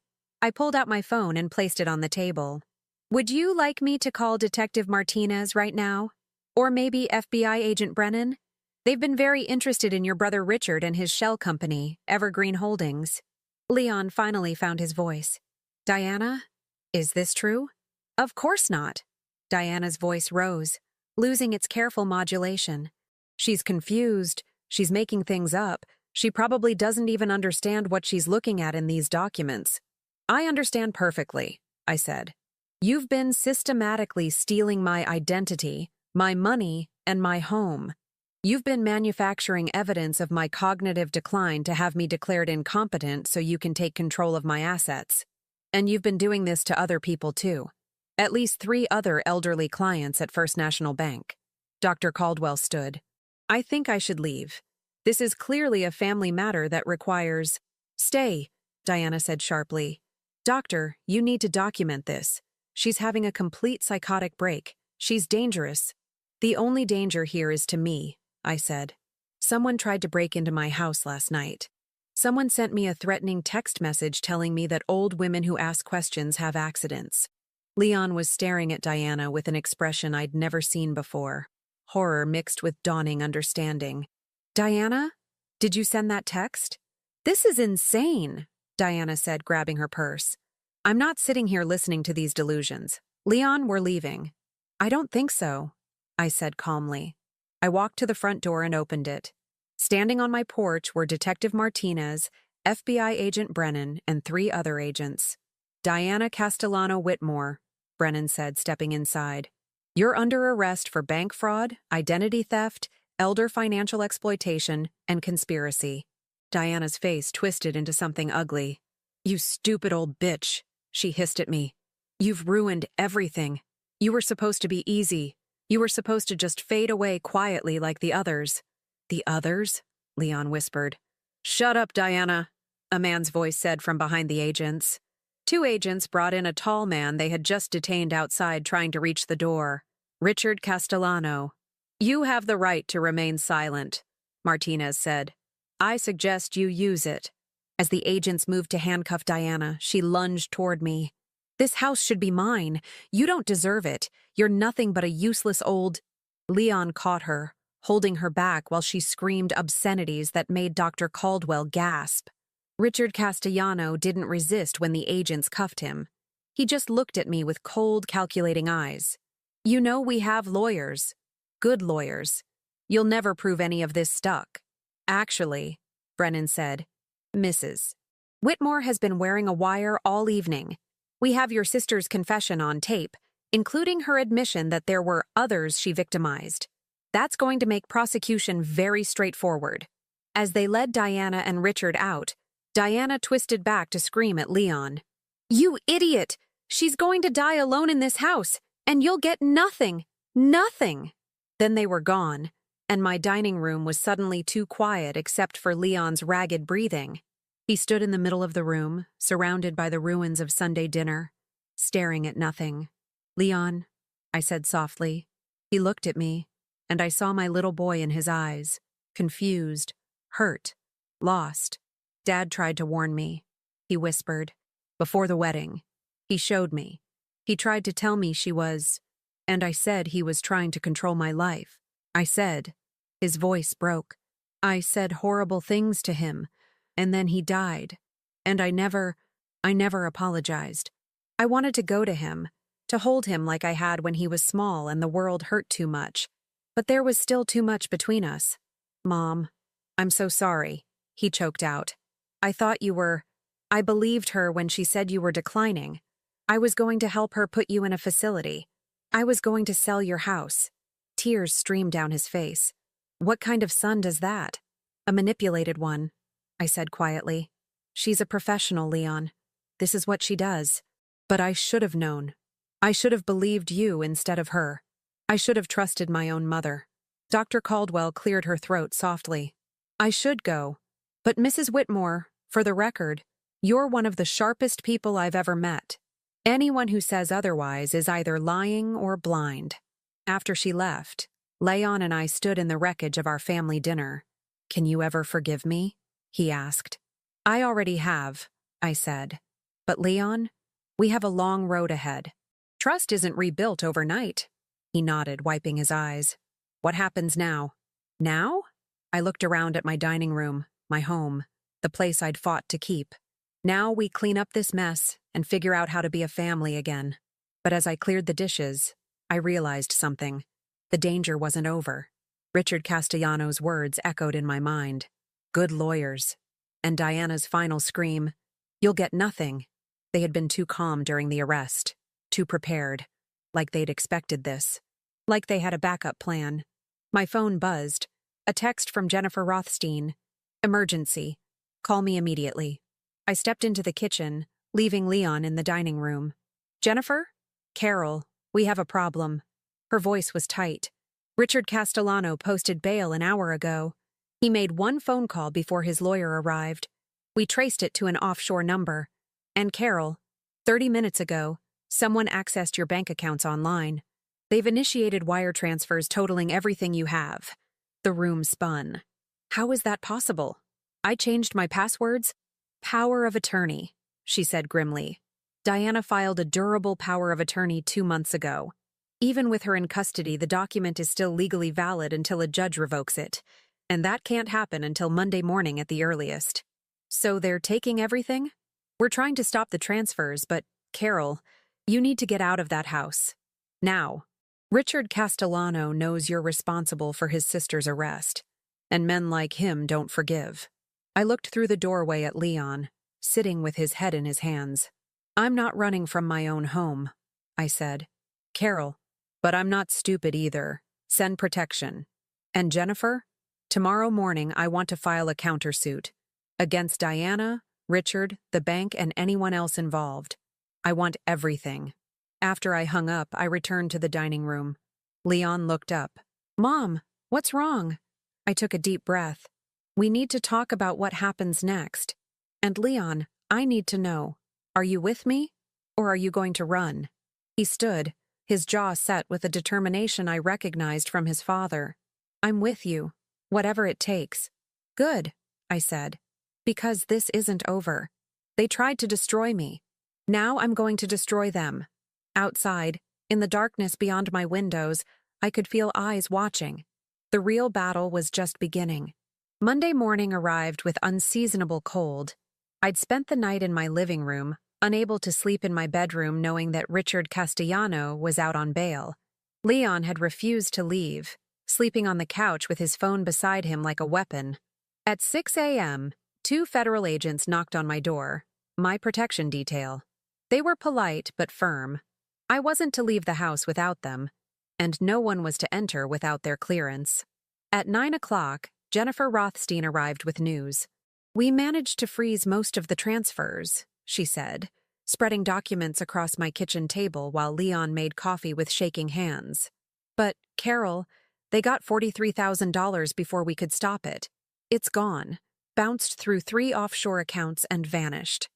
I pulled out my phone and placed it on the table. Would you like me to call Detective Martinez right now? Or maybe FBI Agent Brennan? They've been very interested in your brother Richard and his shell company, Evergreen Holdings. Leon finally found his voice. Diana, is this true? Of course not. Diana's voice rose, losing its careful modulation. She's confused. She's making things up. She probably doesn't even understand what she's looking at in these documents. I understand perfectly, I said. You've been systematically stealing my identity, my money, and my home. You've been manufacturing evidence of my cognitive decline to have me declared incompetent so you can take control of my assets. And you've been doing this to other people too. At least 3 other elderly clients at First National Bank. Dr. Caldwell stood. I think I should leave. This is clearly a family matter that requires... Stay, Diana said sharply. Doctor, you need to document this. She's having a complete psychotic break. She's dangerous. The only danger here is to me, I said. Someone tried to break into my house last night. Someone sent me a threatening text message telling me that old women who ask questions have accidents. Leon was staring at Diana with an expression I'd never seen before. Horror mixed with dawning understanding. Diana? Did you send that text? This is insane, Diana said, grabbing her purse. I'm not sitting here listening to these delusions. Leon, we're leaving. I don't think so, I said calmly. I walked to the front door and opened it. Standing on my porch were Detective Martinez, FBI Agent Brennan, and 3 other agents. Diana Castellano Whitmore, Brennan said, stepping inside. You're under arrest for bank fraud, identity theft, elder financial exploitation, and conspiracy. Diana's face twisted into something ugly. You stupid old bitch, she hissed at me. You've ruined everything. You were supposed to be easy. You were supposed to just fade away quietly like the others. The others? Leon whispered. Shut up, Diana, a man's voice said from behind the agents. 2 agents brought in a tall man they had just detained outside trying to reach the door. Richard Castellano. You have the right to remain silent, Martinez said. I suggest you use it. As the agents moved to handcuff Diana, she lunged toward me. This house should be mine. You don't deserve it. You're nothing but a useless old... Leon caught her, holding her back while she screamed obscenities that made Dr. Caldwell gasp. Richard Castellano didn't resist when the agents cuffed him. He just looked at me with cold, calculating eyes. You know we have lawyers. Good lawyers. You'll never prove any of this stuck. Actually, Brennan said, Mrs. Whitmore has been wearing a wire all evening. We have your sister's confession on tape, including her admission that there were others she victimized. That's going to make prosecution very straightforward. As they led Diana and Richard out, Diana twisted back to scream at Leon. You idiot! She's going to die alone in this house, and you'll get nothing. Nothing! Then they were gone, and my dining room was suddenly too quiet except for Leon's ragged breathing. He stood in the middle of the room, surrounded by the ruins of Sunday dinner, staring at nothing. Leon, I said softly. He looked at me, and I saw my little boy in his eyes, confused, hurt, lost. Dad tried to warn me. He whispered. Before the wedding. He showed me. He tried to tell me she was... And I said he was trying to control my life. I said, His voice broke. I said horrible things to him, and then he died. And I never apologized. I wanted to go to him, to hold him like I had when he was small and the world hurt too much. But there was still too much between us. Mom, I'm so sorry, he choked out. I thought you were. I believed her when she said you were declining. I was going to help her put you in a facility. I was going to sell your house. Tears streamed down his face. What kind of son does that? A manipulated one, I said quietly. She's a professional, Leon. This is what she does. But I should have known. I should have believed you instead of her. I should have trusted my own mother. Dr. Caldwell cleared her throat softly. I should go. But Mrs. Whitmore, for the record, you're one of the sharpest people I've ever met. Anyone who says otherwise is either lying or blind. After she left, Leon and I stood in the wreckage of our family dinner. Can you ever forgive me? He asked. I already have, I said. But Leon, we have a long road ahead. Trust isn't rebuilt overnight. He nodded, wiping his eyes. What happens now? Now? I looked around at my dining room, my home, the place I'd fought to keep. Now we clean up this mess and figure out how to be a family again. But as I cleared the dishes, I realized something. The danger wasn't over. Richard Castellano's words echoed in my mind. Good lawyers. And Diana's final scream, you'll get nothing. They had been too calm during the arrest, too prepared, like they'd expected this, like they had a backup plan. My phone buzzed. A text from Jennifer Rothstein. Emergency. Call me immediately. I stepped into the kitchen, leaving Leon in the dining room. Jennifer? Carol, we have a problem. Her voice was tight. Richard Castellano posted bail an hour ago. He made one phone call before his lawyer arrived. We traced it to an offshore number. And Carol, 30 minutes ago, someone accessed your bank accounts online. They've initiated wire transfers totaling everything you have. The room spun. How is that possible? I changed my passwords? Power of attorney, she said grimly. Diana filed a durable power of attorney 2 months ago. Even with her in custody, the document is still legally valid until a judge revokes it. And that can't happen until Monday morning at the earliest. So they're taking everything? We're trying to stop the transfers, but, Carol, you need to get out of that house. Now. Richard Castellano knows you're responsible for his sister's arrest, and men like him don't forgive. I looked through the doorway at Leon, sitting with his head in his hands. I'm not running from my own home, I said. Carol, but I'm not stupid either. Send protection. And Jennifer? Tomorrow morning I want to file a countersuit. Against Diana, Richard, the bank, and anyone else involved. I want everything. After I hung up, I returned to the dining room. Leon looked up. Mom, what's wrong? I took a deep breath. We need to talk about what happens next. And Leon, I need to know. Are you with me? Or are you going to run? He stood, his jaw set with a determination I recognized from his father. I'm with you, whatever it takes. Good, I said. Because this isn't over. They tried to destroy me. Now I'm going to destroy them. Outside, in the darkness beyond my windows, I could feel eyes watching. The real battle was just beginning. Monday morning arrived with unseasonable cold. I'd spent the night in my living room, unable to sleep in my bedroom knowing that Richard Castellano was out on bail. Leon had refused to leave, sleeping on the couch with his phone beside him like a weapon. At 6 a.m., 2 federal agents knocked on my door, my protection detail. They were polite but firm. I wasn't to leave the house without them, and no one was to enter without their clearance. At 9 o'clock, Jennifer Rothstein arrived with news. We managed to freeze most of the transfers, she said, spreading documents across my kitchen table while Leon made coffee with shaking hands. But, Carol, they got $43,000 before we could stop it. It's gone, bounced through 3 offshore accounts and vanished.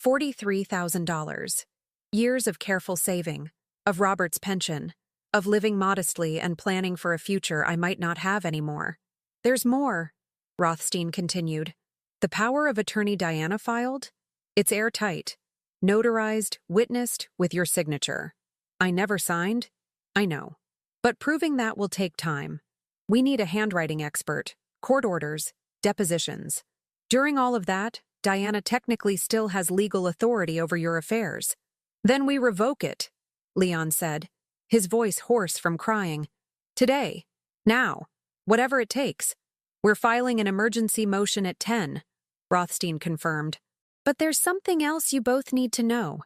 $43,000. Years of careful saving, of Robert's pension, of living modestly and planning for a future I might not have anymore. There's more, Rothstein continued. The power of attorney Diana filed? It's airtight, notarized, witnessed, with your signature. I never signed? I know. But proving that will take time. We need a handwriting expert, court orders, depositions. During all of that, Diana technically still has legal authority over your affairs. Then we revoke it, Leon said, his voice hoarse from crying. Today. Now. Whatever it takes. We're filing an emergency motion at 10, Rothstein confirmed. But there's something else you both need to know.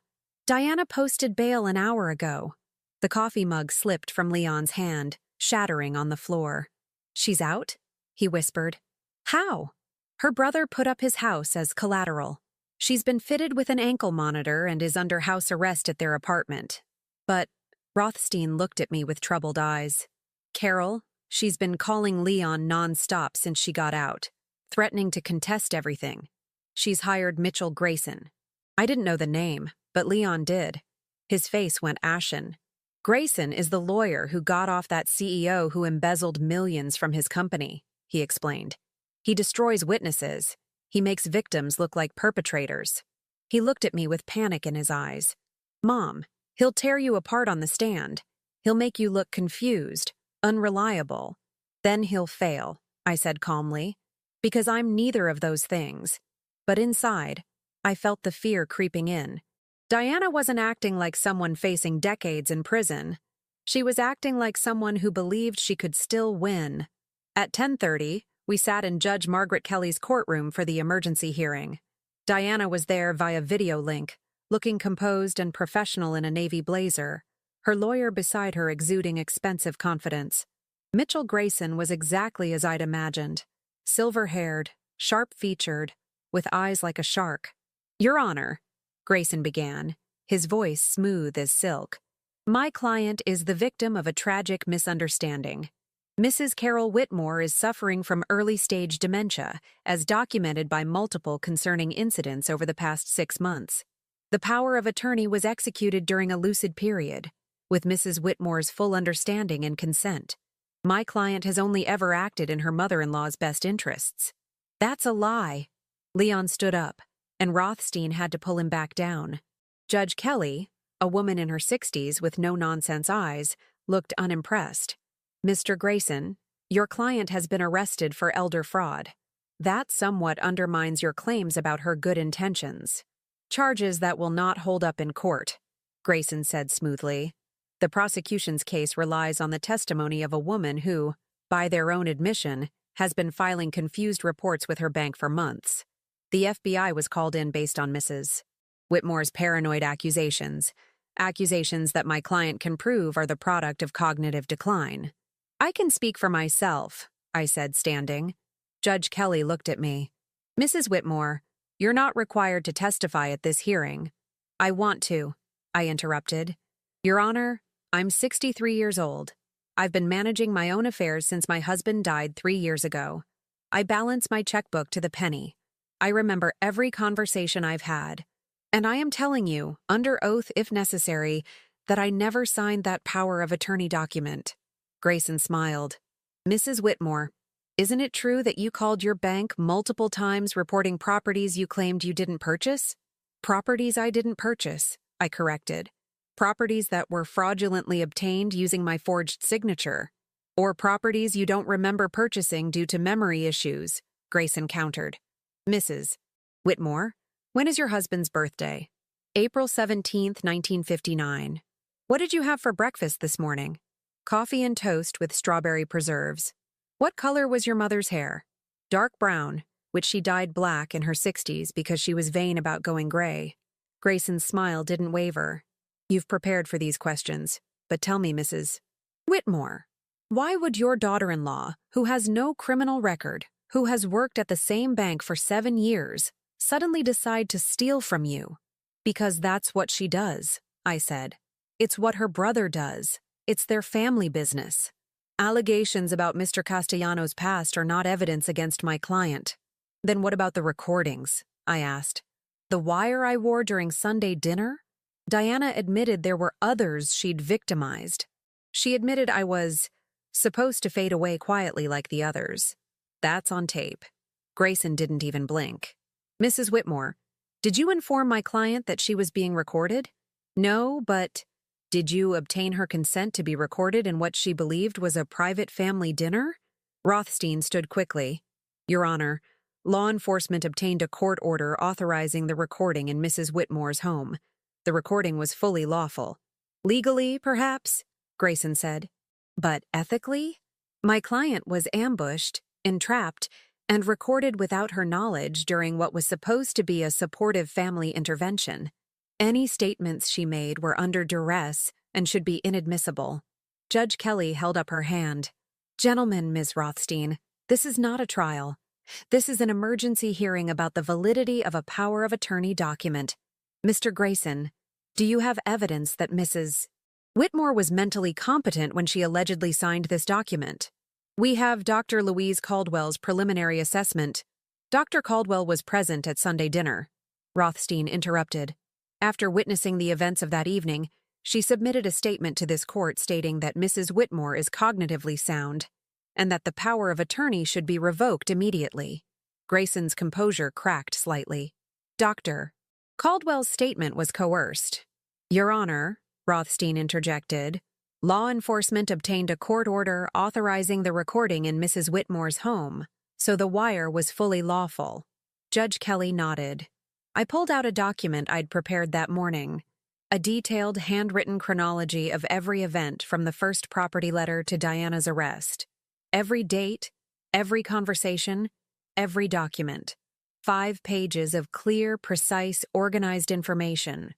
Diana posted bail an hour ago. The coffee mug slipped from Leon's hand, shattering on the floor. She's out? He whispered. How? Her brother put up his house as collateral. She's been fitted with an ankle monitor and is under house arrest at their apartment. But Rothstein looked at me with troubled eyes. Carol, she's been calling Leon non-stop since she got out, threatening to contest everything. She's hired Mitchell Grayson. I didn't know the name, but Leon did. His face went ashen. Grayson is the lawyer who got off that CEO who embezzled millions from his company, he explained. He destroys witnesses. He makes victims look like perpetrators. He looked at me with panic in his eyes. Mom, he'll tear you apart on the stand. He'll make you look confused, unreliable. Then he'll fail, I said calmly, because I'm neither of those things. But inside, I felt the fear creeping in. Diana wasn't acting like someone facing decades in prison. She was acting like someone who believed she could still win. At 10:30, we sat in Judge Margaret Kelly's courtroom for the emergency hearing. Diana was there via video link, looking composed and professional in a navy blazer, her lawyer beside her exuding expensive confidence. Mitchell Grayson was exactly as I'd imagined, silver-haired, sharp-featured, with eyes like a shark. Your Honor, Grayson began, his voice smooth as silk. My client is the victim of a tragic misunderstanding. Mrs. Carol Whitmore is suffering from early-stage dementia, as documented by multiple concerning incidents over the past 6 months. The power of attorney was executed during a lucid period, with Mrs. Whitmore's full understanding and consent. My client has only ever acted in her mother-in-law's best interests. That's a lie. Leon stood up, and Rothstein had to pull him back down. Judge Kelly, a woman in her 60s with no-nonsense eyes, looked unimpressed. Mr. Grayson, your client has been arrested for elder fraud. That somewhat undermines your claims about her good intentions. Charges that will not hold up in court, Grayson said smoothly. The prosecution's case relies on the testimony of a woman who, by their own admission, has been filing confused reports with her bank for months. The FBI was called in based on Mrs. Whitmore's paranoid accusations that my client can prove are the product of cognitive decline. I can speak for myself, I said, standing. Judge Kelly looked at me. Mrs. Whitmore, you're not required to testify at this hearing. I want to, I interrupted. Your Honor, I'm 63 years old. I've been managing my own affairs since my husband died 3 years ago. I balance my checkbook to the penny. I remember every conversation I've had. And I am telling you, under oath if necessary, that I never signed that power of attorney document. Grayson smiled. Mrs. Whitmore, isn't it true that you called your bank multiple times reporting properties you claimed you didn't purchase? Properties I didn't purchase, I corrected. Properties that were fraudulently obtained using my forged signature. Or properties you don't remember purchasing due to memory issues, Grayson countered. Mrs. Whitmore, when is your husband's birthday? April 17th, 1959. What did you have for breakfast this morning? Coffee and toast with strawberry preserves. What color was your mother's hair? Dark brown, which she dyed black in her 60s because she was vain about going gray. Grayson's smile didn't waver. You've prepared for these questions, but tell me, Mrs. Whitmore, why would your daughter-in-law, who has no criminal record, who has worked at the same bank for 7 years, suddenly decide to steal from you? Because that's what she does, I said. It's what her brother does. It's their family business. Allegations about Mr. Castellano's past are not evidence against my client. Then what about the recordings? I asked. The wire I wore during Sunday dinner? Diana admitted there were others she'd victimized. She admitted I was supposed to fade away quietly like the others. That's on tape. Grayson didn't even blink. Mrs. Whitmore, did you inform my client that she was being recorded? No, but did you obtain her consent to be recorded in what she believed was a private family dinner? Rothstein stood quickly. Your Honor, law enforcement obtained a court order authorizing the recording in Mrs. Whitmore's home. The recording was fully lawful. Legally, perhaps, Grayson said. But ethically? My client was ambushed, entrapped, and recorded without her knowledge during what was supposed to be a supportive family intervention. Any statements she made were under duress and should be inadmissible. Judge Kelly held up her hand. Gentlemen, Ms. Rothstein, this is not a trial. This is an emergency hearing about the validity of a power of attorney document. Mr. Grayson, do you have evidence that Mrs. Whitmore was mentally competent when she allegedly signed this document? We have Dr. Louise Caldwell's preliminary assessment. Dr. Caldwell was present at Sunday dinner. Rothstein interrupted. After witnessing the events of that evening, she submitted a statement to this court stating that Mrs. Whitmore is cognitively sound and that the power of attorney should be revoked immediately. Grayson's composure cracked slightly. Dr. Caldwell's statement was coerced. Your Honor, Rothstein interjected, law enforcement obtained a court order authorizing the recording in Mrs. Whitmore's home, so the wire was fully lawful. Judge Kelly nodded. I pulled out a document I'd prepared that morning, a detailed handwritten chronology of every event from the first property letter to Diana's arrest. Every date, every conversation, every document. 5 pages of clear, precise, organized information.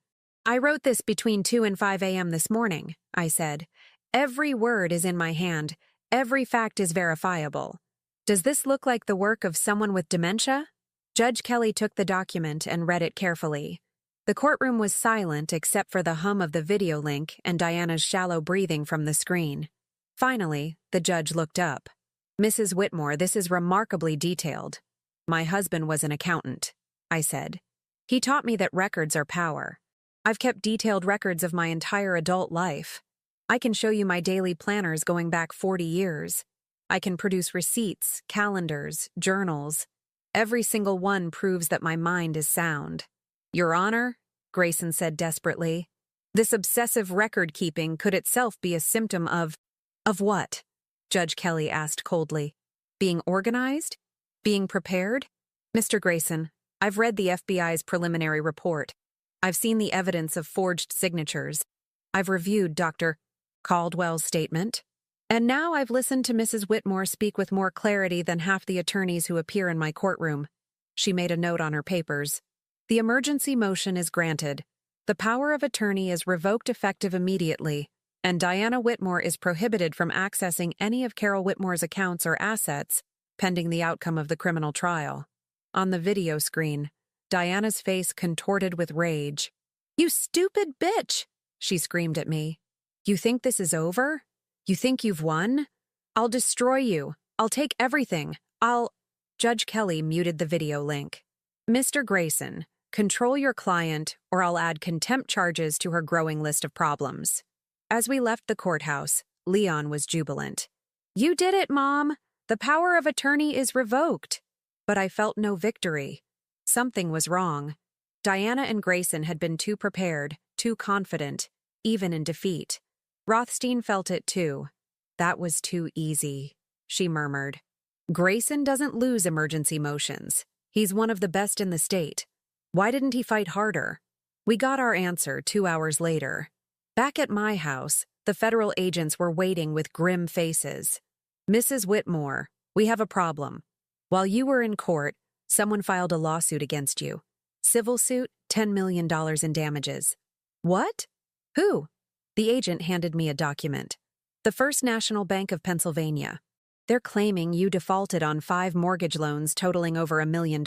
I wrote this between 2 and 5 a.m. this morning, I said. Every word is in my hand. Every fact is verifiable. Does this look like the work of someone with dementia? Judge Kelly took the document and read it carefully. The courtroom was silent except for the hum of the video link and Diana's shallow breathing from the screen. Finally, the judge looked up. Mrs. Whitmore, this is remarkably detailed. My husband was an accountant, I said. He taught me that records are power. I've kept detailed records of my entire adult life. I can show you my daily planners going back 40 years. I can produce receipts, calendars, journals. Every single one proves that my mind is sound. Your Honor, Grayson said desperately, this obsessive record-keeping could itself be a symptom of what? Judge Kelly asked coldly. Being organized? Being prepared? Mr. Grayson, I've read the FBI's preliminary report. I've seen the evidence of forged signatures. I've reviewed Dr. Caldwell's statement. And now I've listened to Mrs. Whitmore speak with more clarity than half the attorneys who appear in my courtroom. She made a note on her papers. The emergency motion is granted. The power of attorney is revoked effective immediately, and Diana Whitmore is prohibited from accessing any of Carol Whitmore's accounts or assets pending the outcome of the criminal trial. On the video screen, Diana's face contorted with rage. You stupid bitch, she screamed at me. You think this is over? You think you've won? I'll destroy you. I'll take everything. Judge Kelly muted the video link. Mr. Grayson, control your client or I'll add contempt charges to her growing list of problems. As we left the courthouse, Leon was jubilant. You did it, Mom. The power of attorney is revoked. But I felt no victory. Something was wrong. Diana and Grayson had been too prepared, too confident, even in defeat. Rothstein felt it too. That was too easy, she murmured. Grayson doesn't lose emergency motions. He's one of the best in the state. Why didn't he fight harder? We got our answer 2 hours later. Back at my house, the federal agents were waiting with grim faces. Mrs. Whitmore, we have a problem. While you were in court, someone filed a lawsuit against you. Civil suit, $10 million in damages. What? Who? The agent handed me a document. The First National Bank of Pennsylvania. They're claiming you defaulted on 5 mortgage loans totaling over $1 million.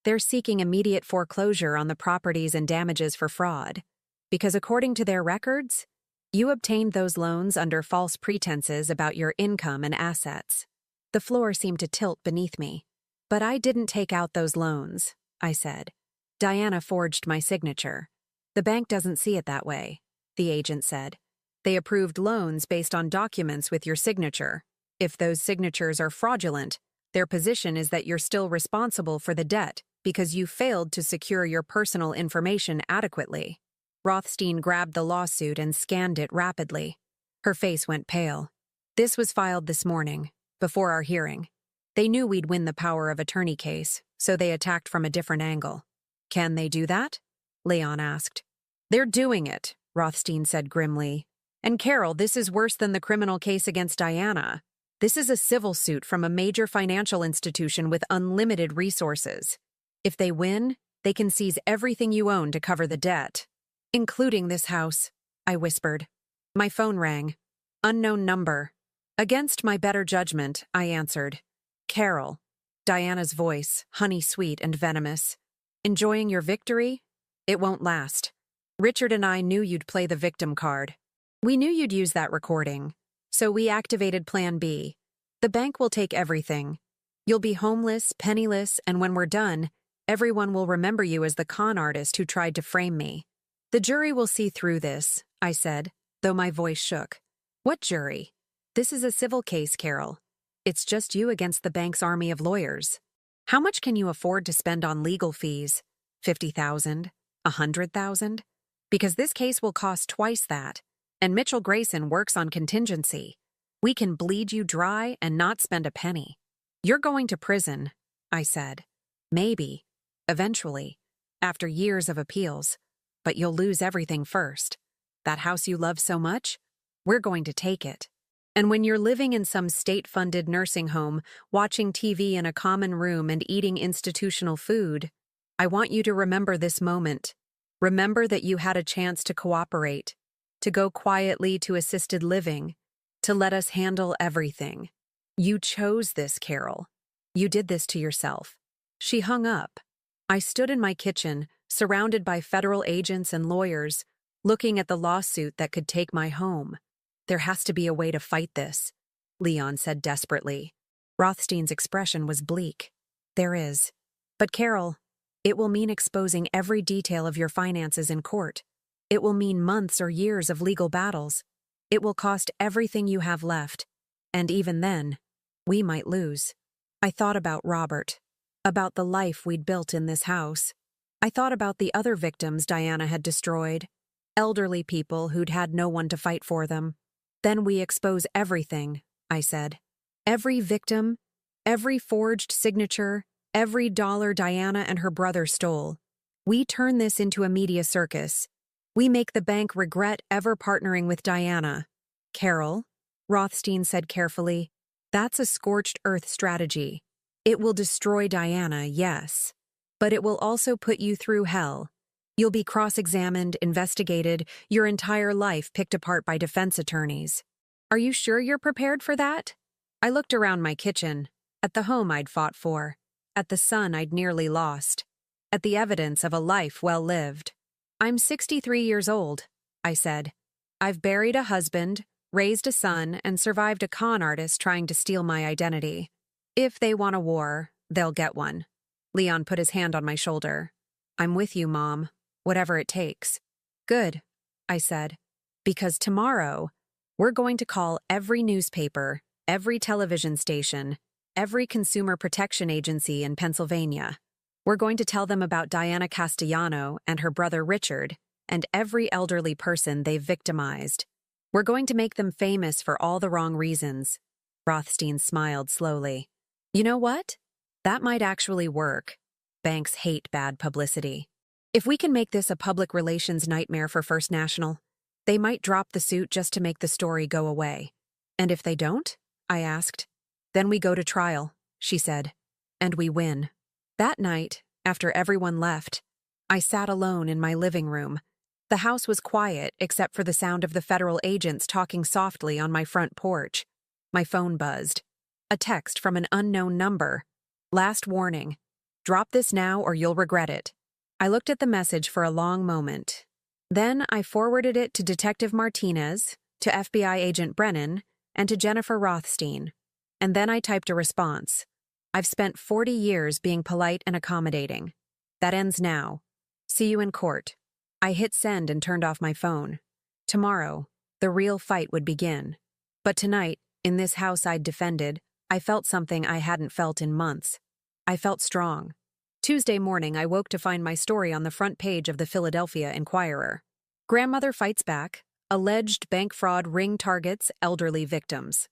They're seeking immediate foreclosure on the properties and damages for fraud. Because according to their records, you obtained those loans under false pretenses about your income and assets. The floor seemed to tilt beneath me. But I didn't take out those loans, I said. Diana forged my signature. The bank doesn't see it that way, the agent said. They approved loans based on documents with your signature. If those signatures are fraudulent, their position is that you're still responsible for the debt because you failed to secure your personal information adequately. Rothstein grabbed the lawsuit and scanned it rapidly. Her face went pale. This was filed this morning. before our hearing. They knew we'd win the power of attorney case, so they attacked from a different angle. Can they do that? Leon asked. They're doing it, Rothstein said grimly. And Carol, this is worse than the criminal case against Diana. This is a civil suit from a major financial institution with unlimited resources. If they win, they can seize everything you own to cover the debt. Including this house, I whispered. My phone rang. Unknown number. Against my better judgment, I answered. Carol. Diana's voice, honey-sweet and venomous. Enjoying your victory? It won't last. Richard and I knew you'd play the victim card. We knew you'd use that recording, so we activated Plan B. The bank will take everything. You'll be homeless, penniless, and when we're done, everyone will remember you as the con artist who tried to frame me. The jury will see through this, I said, though my voice shook. What jury? This is a civil case, Carol. It's just you against the bank's army of lawyers. How much can you afford to spend on legal fees? $50,000? $100,000? Because this case will cost twice that, and Mitchell Grayson works on contingency. We can bleed you dry and not spend a penny. You're going to prison, I said. Maybe. Eventually. After years of appeals. But you'll lose everything first. That house you love so much? We're going to take it. And when you're living in some state-funded nursing home, watching TV in a common room and eating institutional food, I want you to remember this moment. Remember that you had a chance to cooperate, to go quietly to assisted living, to let us handle everything. You chose this, Carol. You did this to yourself. She hung up. I stood in my kitchen, surrounded by federal agents and lawyers, looking at the lawsuit that could take my home. There has to be a way to fight this, Leon said desperately. Rothstein's expression was bleak. There is. But Carol, it will mean exposing every detail of your finances in court. It will mean months or years of legal battles. It will cost everything you have left. And even then, we might lose. I thought about Robert, about the life we'd built in this house. I thought about the other victims Diana had destroyed, elderly people who'd had no one to fight for them. Then we expose everything, I said. Every victim, every forged signature, every dollar Diana and her brother stole. We turn this into a media circus. We make the bank regret ever partnering with Diana. Carol, Rothstein said carefully, that's a scorched earth strategy. It will destroy Diana, yes. But it will also put you through hell. You'll be cross-examined, investigated, your entire life picked apart by defense attorneys. Are you sure you're prepared for that? I looked around my kitchen, at the home I'd fought for, at the son I'd nearly lost, at the evidence of a life well lived. I'm 63 years old, I said. I've buried a husband, raised a son, and survived a con artist trying to steal my identity. If they want a war, they'll get one. Leon put his hand on my shoulder. I'm with you, Mom, whatever it takes. Good, I said, because tomorrow, we're going to call every newspaper, every television station, every consumer protection agency in Pennsylvania. We're going to tell them about Diana Castellano and her brother Richard and every elderly person they've victimized. We're going to make them famous for all the wrong reasons. Rothstein smiled slowly. You know what? That might actually work. Banks hate bad publicity. If we can make this a public relations nightmare for First National, they might drop the suit just to make the story go away. And if they don't? I asked. Then we go to trial, she said. And we win. That night, after everyone left, I sat alone in my living room. The house was quiet except for the sound of the federal agents talking softly on my front porch. My phone buzzed. A text from an unknown number. Last warning. Drop this now or you'll regret it. I looked at the message for a long moment. Then I forwarded it to Detective Martinez, to FBI Agent Brennan, and to Jennifer Rothstein. And then I typed a response. I've spent 40 years being polite and accommodating. That ends now. See you in court. I hit send and turned off my phone. Tomorrow, the real fight would begin. But tonight, in this house I'd defended, I felt something I hadn't felt in months. I felt strong. Tuesday morning, I woke to find my story on the front page of the Philadelphia Inquirer. Grandmother fights back. Alleged bank fraud ring targets elderly victims.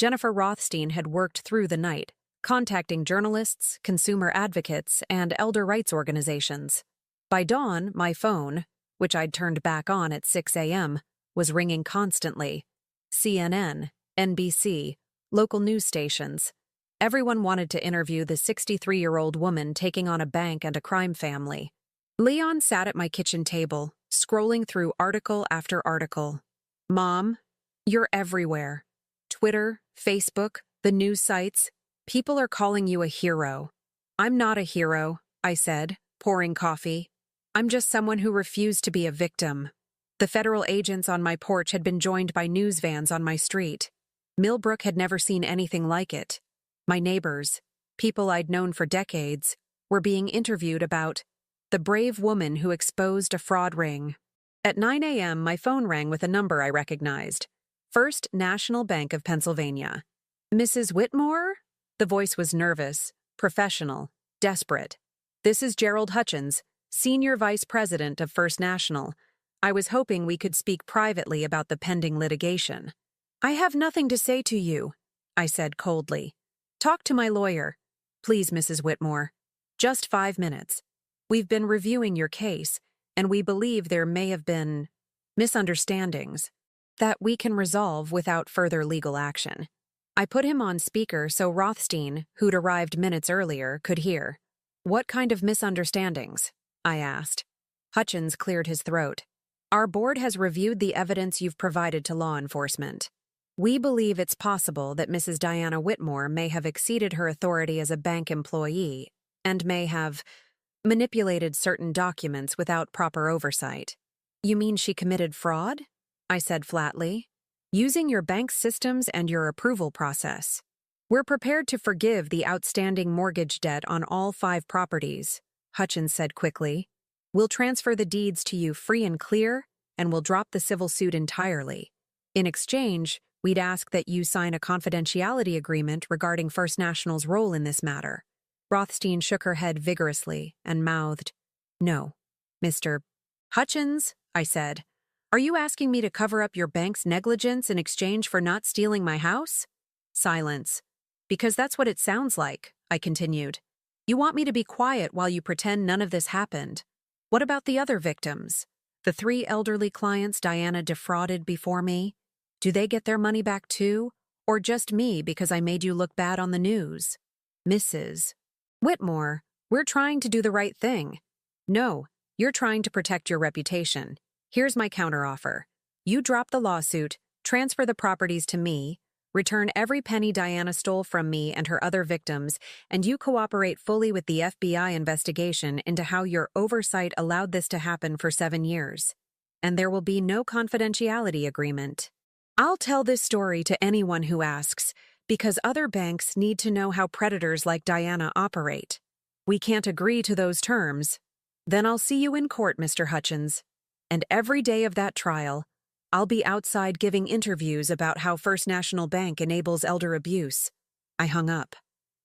Jennifer Rothstein had worked through the night, contacting journalists, consumer advocates, and elder rights organizations. By dawn, my phone, which I'd turned back on at 6 a.m., was ringing constantly. CNN, NBC, local news stations. Everyone wanted to interview the 63-year-old woman taking on a bank and a crime family. Leon sat at my kitchen table, scrolling through article after article. "Mom, you're everywhere. Twitter, Facebook, the news sites. People are calling you a hero." "I'm not a hero," I said, pouring coffee. "I'm just someone who refused to be a victim." The federal agents on my porch had been joined by news vans on my street. Millbrook had never seen anything like it. My neighbors, people I'd known for decades, were being interviewed about the brave woman who exposed a fraud ring. At 9 a.m., my phone rang with a number I recognized. First National Bank of Pennsylvania. "Mrs. Whitmore?" The voice was nervous, professional, desperate. "This is Gerald Hutchins, Senior Vice President of First National. I was hoping we could speak privately about the pending litigation." "I have nothing to say to you," I said coldly. "Talk to my lawyer. Please, Mrs. Whitmore. Just 5 minutes. We've been reviewing your case, and we believe there may have been misunderstandings that we can resolve without further legal action." I put him on speaker so Rothstein, who'd arrived minutes earlier, could hear. "What kind of misunderstandings?" I asked. Hutchins cleared his throat. "Our board has reviewed the evidence you've provided to law enforcement. We believe it's possible that Mrs. Diana Whitmore may have exceeded her authority as a bank employee and may have manipulated certain documents without proper oversight." "You mean she committed fraud?" I said flatly. "Using your bank's systems and your approval process. We're prepared to forgive the outstanding mortgage debt on all 5 properties," Hutchins said quickly. "We'll transfer the deeds to you free and clear, and we'll drop the civil suit entirely. In exchange, we'd ask that you sign a confidentiality agreement regarding First National's role in this matter." Rothstein shook her head vigorously and mouthed, "No, Mr. Hutchins," I said. "Are you asking me to cover up your bank's negligence in exchange for not stealing my house?" Silence. "Because that's what it sounds like," I continued. "You want me to be quiet while you pretend none of this happened. What about the other victims? The 3 elderly clients Diana defrauded before me? Do they get their money back too? Or just me because I made you look bad on the news?" "Mrs. Whitmore, we're trying to do the right thing." "No, you're trying to protect your reputation. Here's my counteroffer. You drop the lawsuit, transfer the properties to me, return every penny Diana stole from me and her other victims, and you cooperate fully with the FBI investigation into how your oversight allowed this to happen for 7 years. And there will be no confidentiality agreement. I'll tell this story to anyone who asks, because other banks need to know how predators like Diana operate. We can't agree to those terms. Then I'll see you in court, Mr. Hutchins. And every day of that trial, I'll be outside giving interviews about how First National Bank enables elder abuse." I hung up.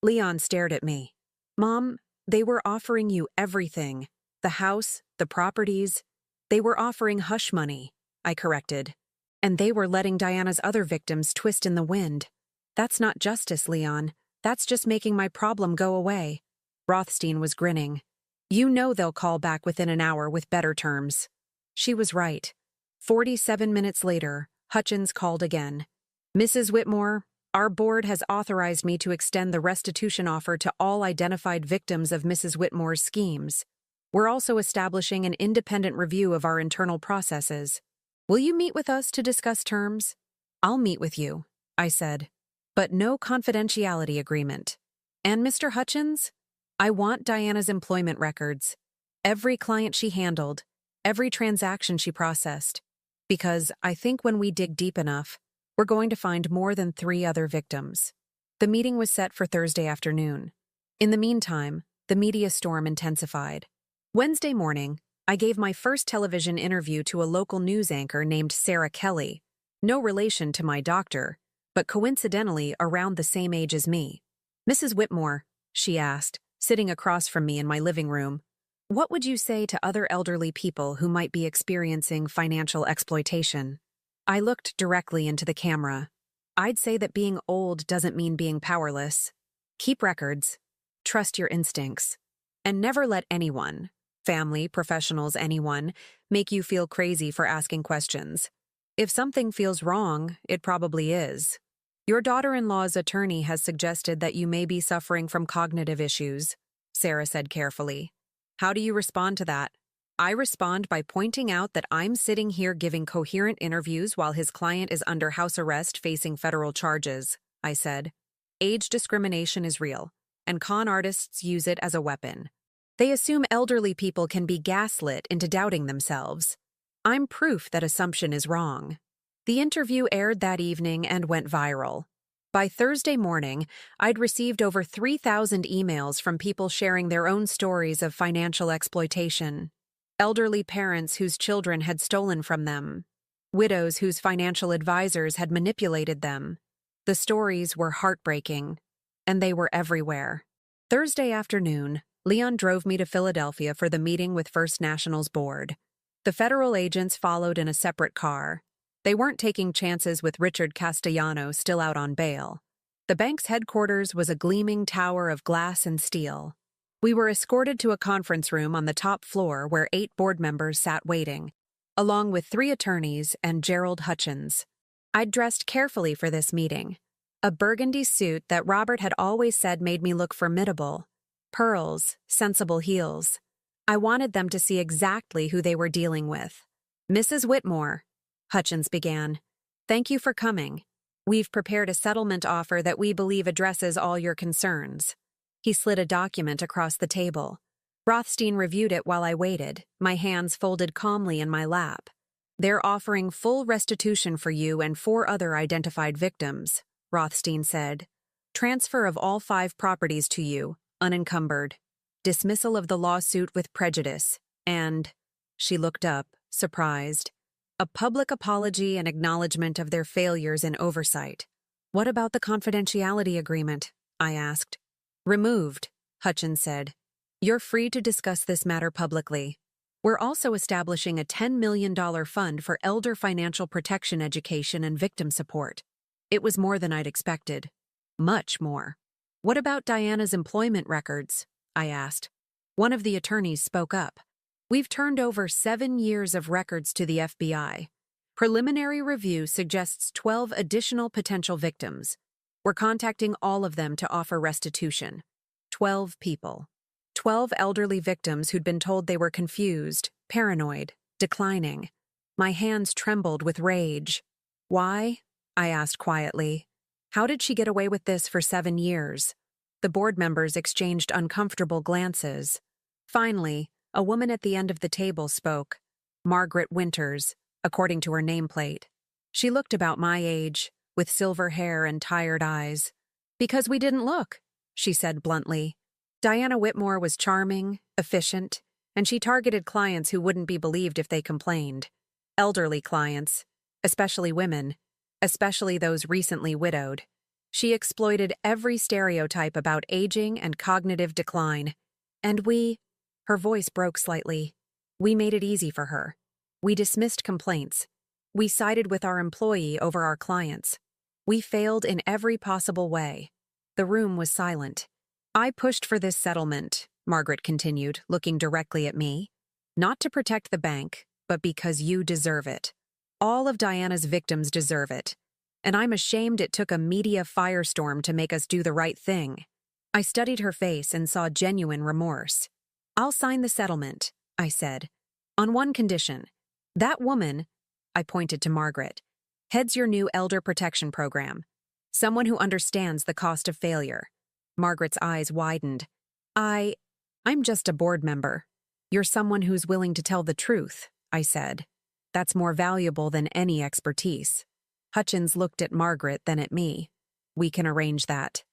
Leon stared at me. "Mom, they were offering you everything. The house, the properties. They were offering hush money," I corrected. "And they were letting Diana's other victims twist in the wind. That's not justice, Leon. That's just making my problem go away." Rothstein was grinning. "You know they'll call back within an hour with better terms." She was right. 47 minutes later, Hutchins called again. "Mrs. Whitmore, our board has authorized me to extend the restitution offer to all identified victims of Mrs. Whitmore's schemes. We're also establishing an independent review of our internal processes. Will you meet with us to discuss terms?" "I'll meet with you," I said, "but no confidentiality agreement. And Mr. Hutchins, I want Diana's employment records. Every client she handled, every transaction she processed, because I think when we dig deep enough, we're going to find more than 3 other victims." The meeting was set for Thursday afternoon. In the meantime, the media storm intensified. Wednesday morning, I gave my first television interview to a local news anchor named Sarah Kelly, no relation to my doctor, but coincidentally around the same age as me. "Mrs. Whitmore," she asked, sitting across from me in my living room, "what would you say to other elderly people who might be experiencing financial exploitation?" I looked directly into the camera. I'd say that being old doesn't mean being powerless. Keep records, trust your instincts, and never let anyone, family, professionals, anyone, make you feel crazy for asking questions. If something feels wrong, it probably is. Your daughter-in-law's attorney has suggested that you may be suffering from cognitive issues, Sarah said carefully. How do you respond to that? I respond by pointing out that I'm sitting here giving coherent interviews while his client is under house arrest facing federal charges, I said. Age discrimination is real, and con artists use it as a weapon. They assume elderly people can be gaslit into doubting themselves. I'm proof that assumption is wrong. The interview aired that evening and went viral. By Thursday morning, I'd received over 3,000 emails from people sharing their own stories of financial exploitation. Elderly parents whose children had stolen from them. Widows whose financial advisors had manipulated them. The stories were heartbreaking, and they were everywhere. Thursday afternoon, Leon drove me to Philadelphia for the meeting with First National's board. The federal agents followed in a separate car. They weren't taking chances with Richard Castellano still out on bail. The bank's headquarters was a gleaming tower of glass and steel. We were escorted to a conference room on the top floor where 8 board members sat waiting, along with 3 attorneys and Gerald Hutchins. I'd dressed carefully for this meeting. A burgundy suit that Robert had always said made me look formidable. Pearls, sensible heels. I wanted them to see exactly who they were dealing with. Mrs. Whitmore, Hutchins began. Thank you for coming. We've prepared a settlement offer that we believe addresses all your concerns. He slid a document across the table. Rothstein reviewed it while I waited, my hands folded calmly in my lap. They're offering full restitution for you and 4 other identified victims, Rothstein said. Transfer of all 5 properties to you, unencumbered. Dismissal of the lawsuit with prejudice, and, she looked up, surprised, a public apology and acknowledgement of their failures in oversight. What about the confidentiality agreement? I asked. Removed, Hutchins said. You're free to discuss this matter publicly. We're also establishing a $10 million fund for elder financial protection education and victim support. It was more than I'd expected. Much more. What about Diana's employment records? I asked. One of the attorneys spoke up. We've turned over 7 years of records to the FBI. Preliminary review suggests 12 additional potential victims. We're contacting all of them to offer restitution. 12 people. 12 elderly victims who'd been told they were confused, paranoid, declining. My hands trembled with rage. Why? I asked quietly. How did she get away with this for 7 years? The board members exchanged uncomfortable glances. Finally, a woman at the end of the table spoke. Margaret Winters, according to her nameplate. She looked about my age, with silver hair and tired eyes. Because we didn't look, she said bluntly. Diana Whitmore was charming, efficient, and she targeted clients who wouldn't be believed if they complained. Elderly clients, especially women, especially those recently widowed. She exploited every stereotype about aging and cognitive decline. And her voice broke slightly. We made it easy for her. We dismissed complaints. We sided with our employee over our clients. We failed in every possible way. The room was silent. I pushed for this settlement, Margaret continued, looking directly at me. Not to protect the bank, but because you deserve it. All of Diana's victims deserve it. And I'm ashamed it took a media firestorm to make us do the right thing. I studied her face and saw genuine remorse. I'll sign the settlement, I said. On one condition. That woman, I pointed to Margaret, heads your new elder protection program. Someone who understands the cost of failure. Margaret's eyes widened. I'm just a board member. You're someone who's willing to tell the truth, I said. That's more valuable than any expertise. Hutchins looked at Margaret, then at me. We can arrange that.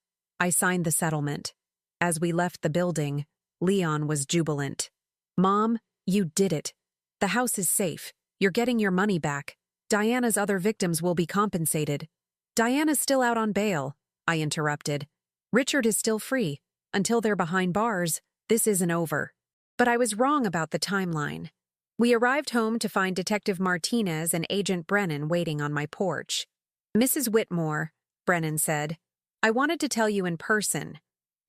I signed the settlement. As we left the building, Leon was jubilant. Mom, you did it. The house is safe. You're getting your money back. Diana's other victims will be compensated. Diana's still out on bail, I interrupted. Richard is still free. Until they're behind bars, this isn't over. But I was wrong about the timeline. We arrived home to find Detective Martinez and Agent Brennan waiting on my porch. Mrs. Whitmore, Brennan said, I wanted to tell you in person.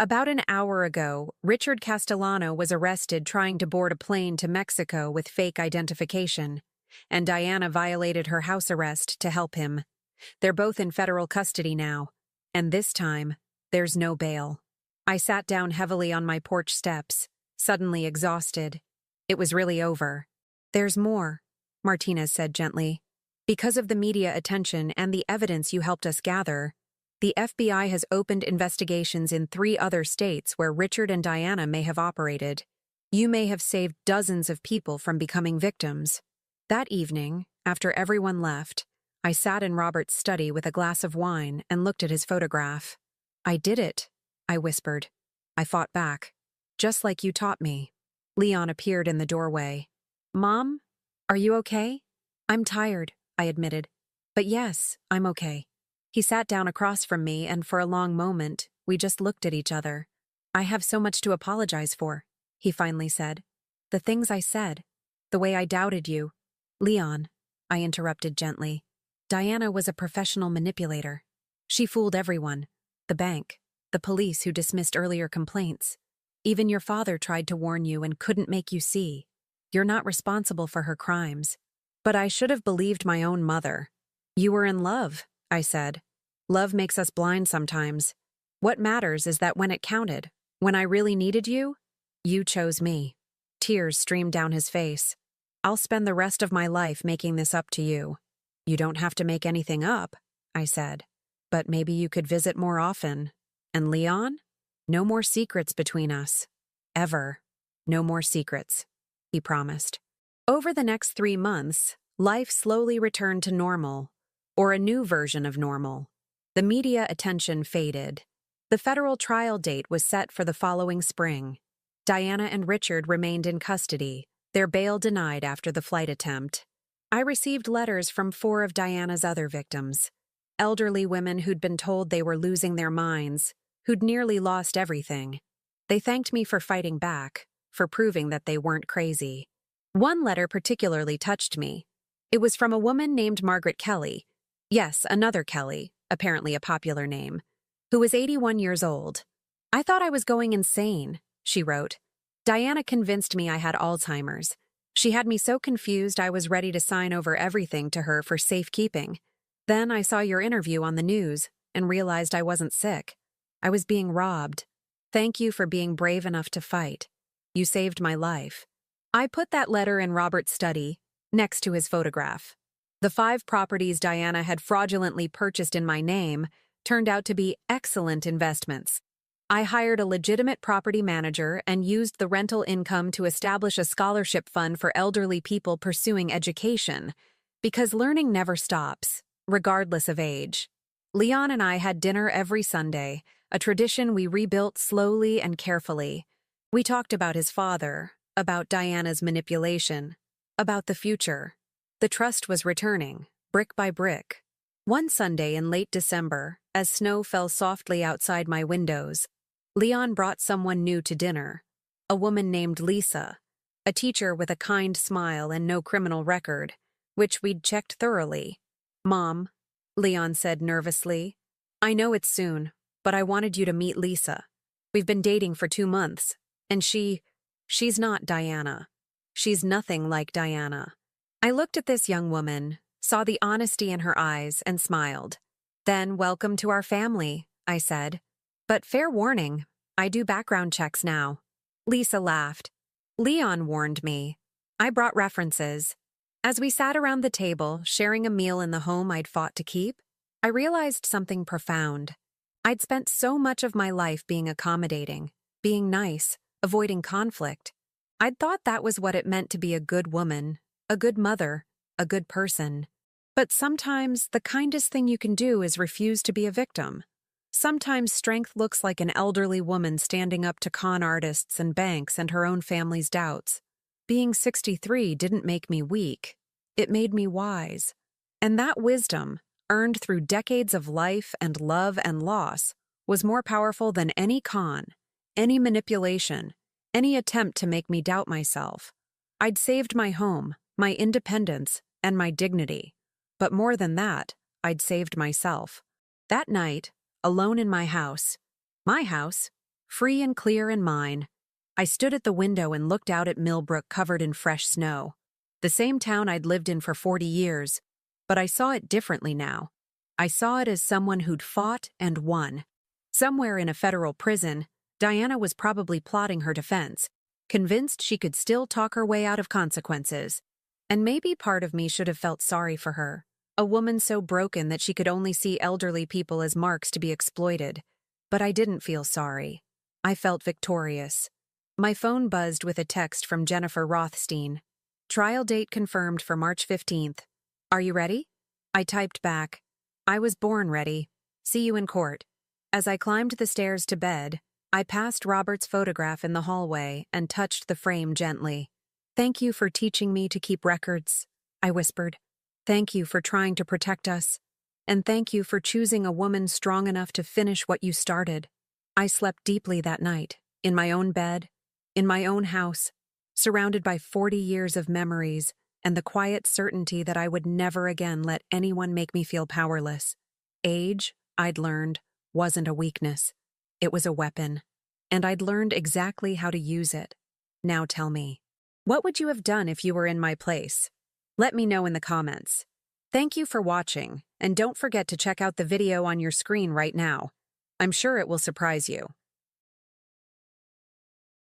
About an hour ago, Richard Castellano was arrested trying to board a plane to Mexico with fake identification, and Diana violated her house arrest to help him. They're both in federal custody now, and this time, there's no bail. I sat down heavily on my porch steps, suddenly exhausted. It was really over. There's more, Martinez said gently. Because of the media attention and the evidence you helped us gather, the FBI has opened investigations in 3 other states where Richard and Diana may have operated. You may have saved dozens of people from becoming victims. That evening, after everyone left, I sat in Robert's study with a glass of wine and looked at his photograph. I did it, I whispered. I fought back. Just like you taught me. Leon appeared in the doorway. Mom, are you okay? I'm tired, I admitted. But yes, I'm okay. He sat down across from me, and for a long moment, we just looked at each other. I have so much to apologize for, he finally said. The things I said. The way I doubted you. Leon, I interrupted gently. Diana was a professional manipulator. She fooled everyone. The bank, the police who dismissed earlier complaints. Even your father tried to warn you and couldn't make you see. You're not responsible for her crimes. But I should have believed my own mother. You were in love, I said. Love makes us blind sometimes. What matters is that when it counted, when I really needed you, you chose me. Tears streamed down his face. I'll spend the rest of my life making this up to you. You don't have to make anything up, I said. But maybe you could visit more often. And Leon? No more secrets between us. Ever. No more secrets, he promised. Over the next 3 months, life slowly returned to normal, or a new version of normal. The media attention faded. The federal trial date was set for the following spring. Diana and Richard remained in custody, their bail denied after the flight attempt. I received letters from 4 of Diana's other victims. Elderly women who'd been told they were losing their minds, who'd nearly lost everything. They thanked me for fighting back, for proving that they weren't crazy. One letter particularly touched me. It was from a woman named Margaret Kelly. Yes, another Kelly, apparently a popular name, who was 81 years old. I thought I was going insane, she wrote. Diana convinced me I had Alzheimer's. She had me so confused I was ready to sign over everything to her for safekeeping. Then I saw your interview on the news and realized I wasn't sick. I was being robbed. Thank you for being brave enough to fight. You saved my life. I put that letter in Robert's study, next to his photograph. The 5 properties Diana had fraudulently purchased in my name turned out to be excellent investments. I hired a legitimate property manager and used the rental income to establish a scholarship fund for elderly people pursuing education, because learning never stops, regardless of age. Leon and I had dinner every Sunday, a tradition we rebuilt slowly and carefully. We talked about his father, about Diana's manipulation, about the future. The trust was returning, brick by brick. One Sunday in late December, as snow fell softly outside my windows, Leon brought someone new to dinner, a woman named Lisa, a teacher with a kind smile and no criminal record, which we'd checked thoroughly. Mom, Leon said nervously, I know it's soon, but I wanted you to meet Lisa. We've been dating for 2 months, and she's not Diana. She's nothing like Diana. I looked at this young woman, saw the honesty in her eyes, and smiled. Then, welcome to our family, I said. But fair warning, I do background checks now. Lisa laughed. Leon warned me. I brought references. As we sat around the table, sharing a meal in the home I'd fought to keep, I realized something profound. I'd spent so much of my life being accommodating, being nice, avoiding conflict. I'd thought that was what it meant to be a good woman, a good mother, a good person. But sometimes the kindest thing you can do is refuse to be a victim. Sometimes strength looks like an elderly woman standing up to con artists and banks and her own family's doubts. Being 63 didn't make me weak. It made me wise. And that wisdom, earned through decades of life and love and loss, was more powerful than any con, any manipulation, any attempt to make me doubt myself. I'd saved my home, my independence, and my dignity. But more than that, I'd saved myself. That night, alone in my house, free and clear and mine, I stood at the window and looked out at Millbrook covered in fresh snow. The same town I'd lived in for 40 years, but I saw it differently now. I saw it as someone who'd fought and won. Somewhere in a federal prison, Diana was probably plotting her defense, convinced she could still talk her way out of consequences. And maybe part of me should have felt sorry for her, a woman so broken that she could only see elderly people as marks to be exploited. But I didn't feel sorry. I felt victorious. My phone buzzed with a text from Jennifer Rothstein. Trial date confirmed for March 15th. Are you ready? I typed back. I was born ready. See you in court. As I climbed the stairs to bed, I passed Robert's photograph in the hallway and touched the frame gently. Thank you for teaching me to keep records, I whispered. Thank you for trying to protect us. And thank you for choosing a woman strong enough to finish what you started. I slept deeply that night, in my own bed, in my own house, surrounded by 40 years of memories and the quiet certainty that I would never again let anyone make me feel powerless. Age, I'd learned, wasn't a weakness. It was a weapon, and I'd learned exactly how to use it. Now tell me, what would you have done if you were in my place? Let me know in the comments. Thank you for watching, and don't forget to check out the video on your screen right now. I'm sure it will surprise you.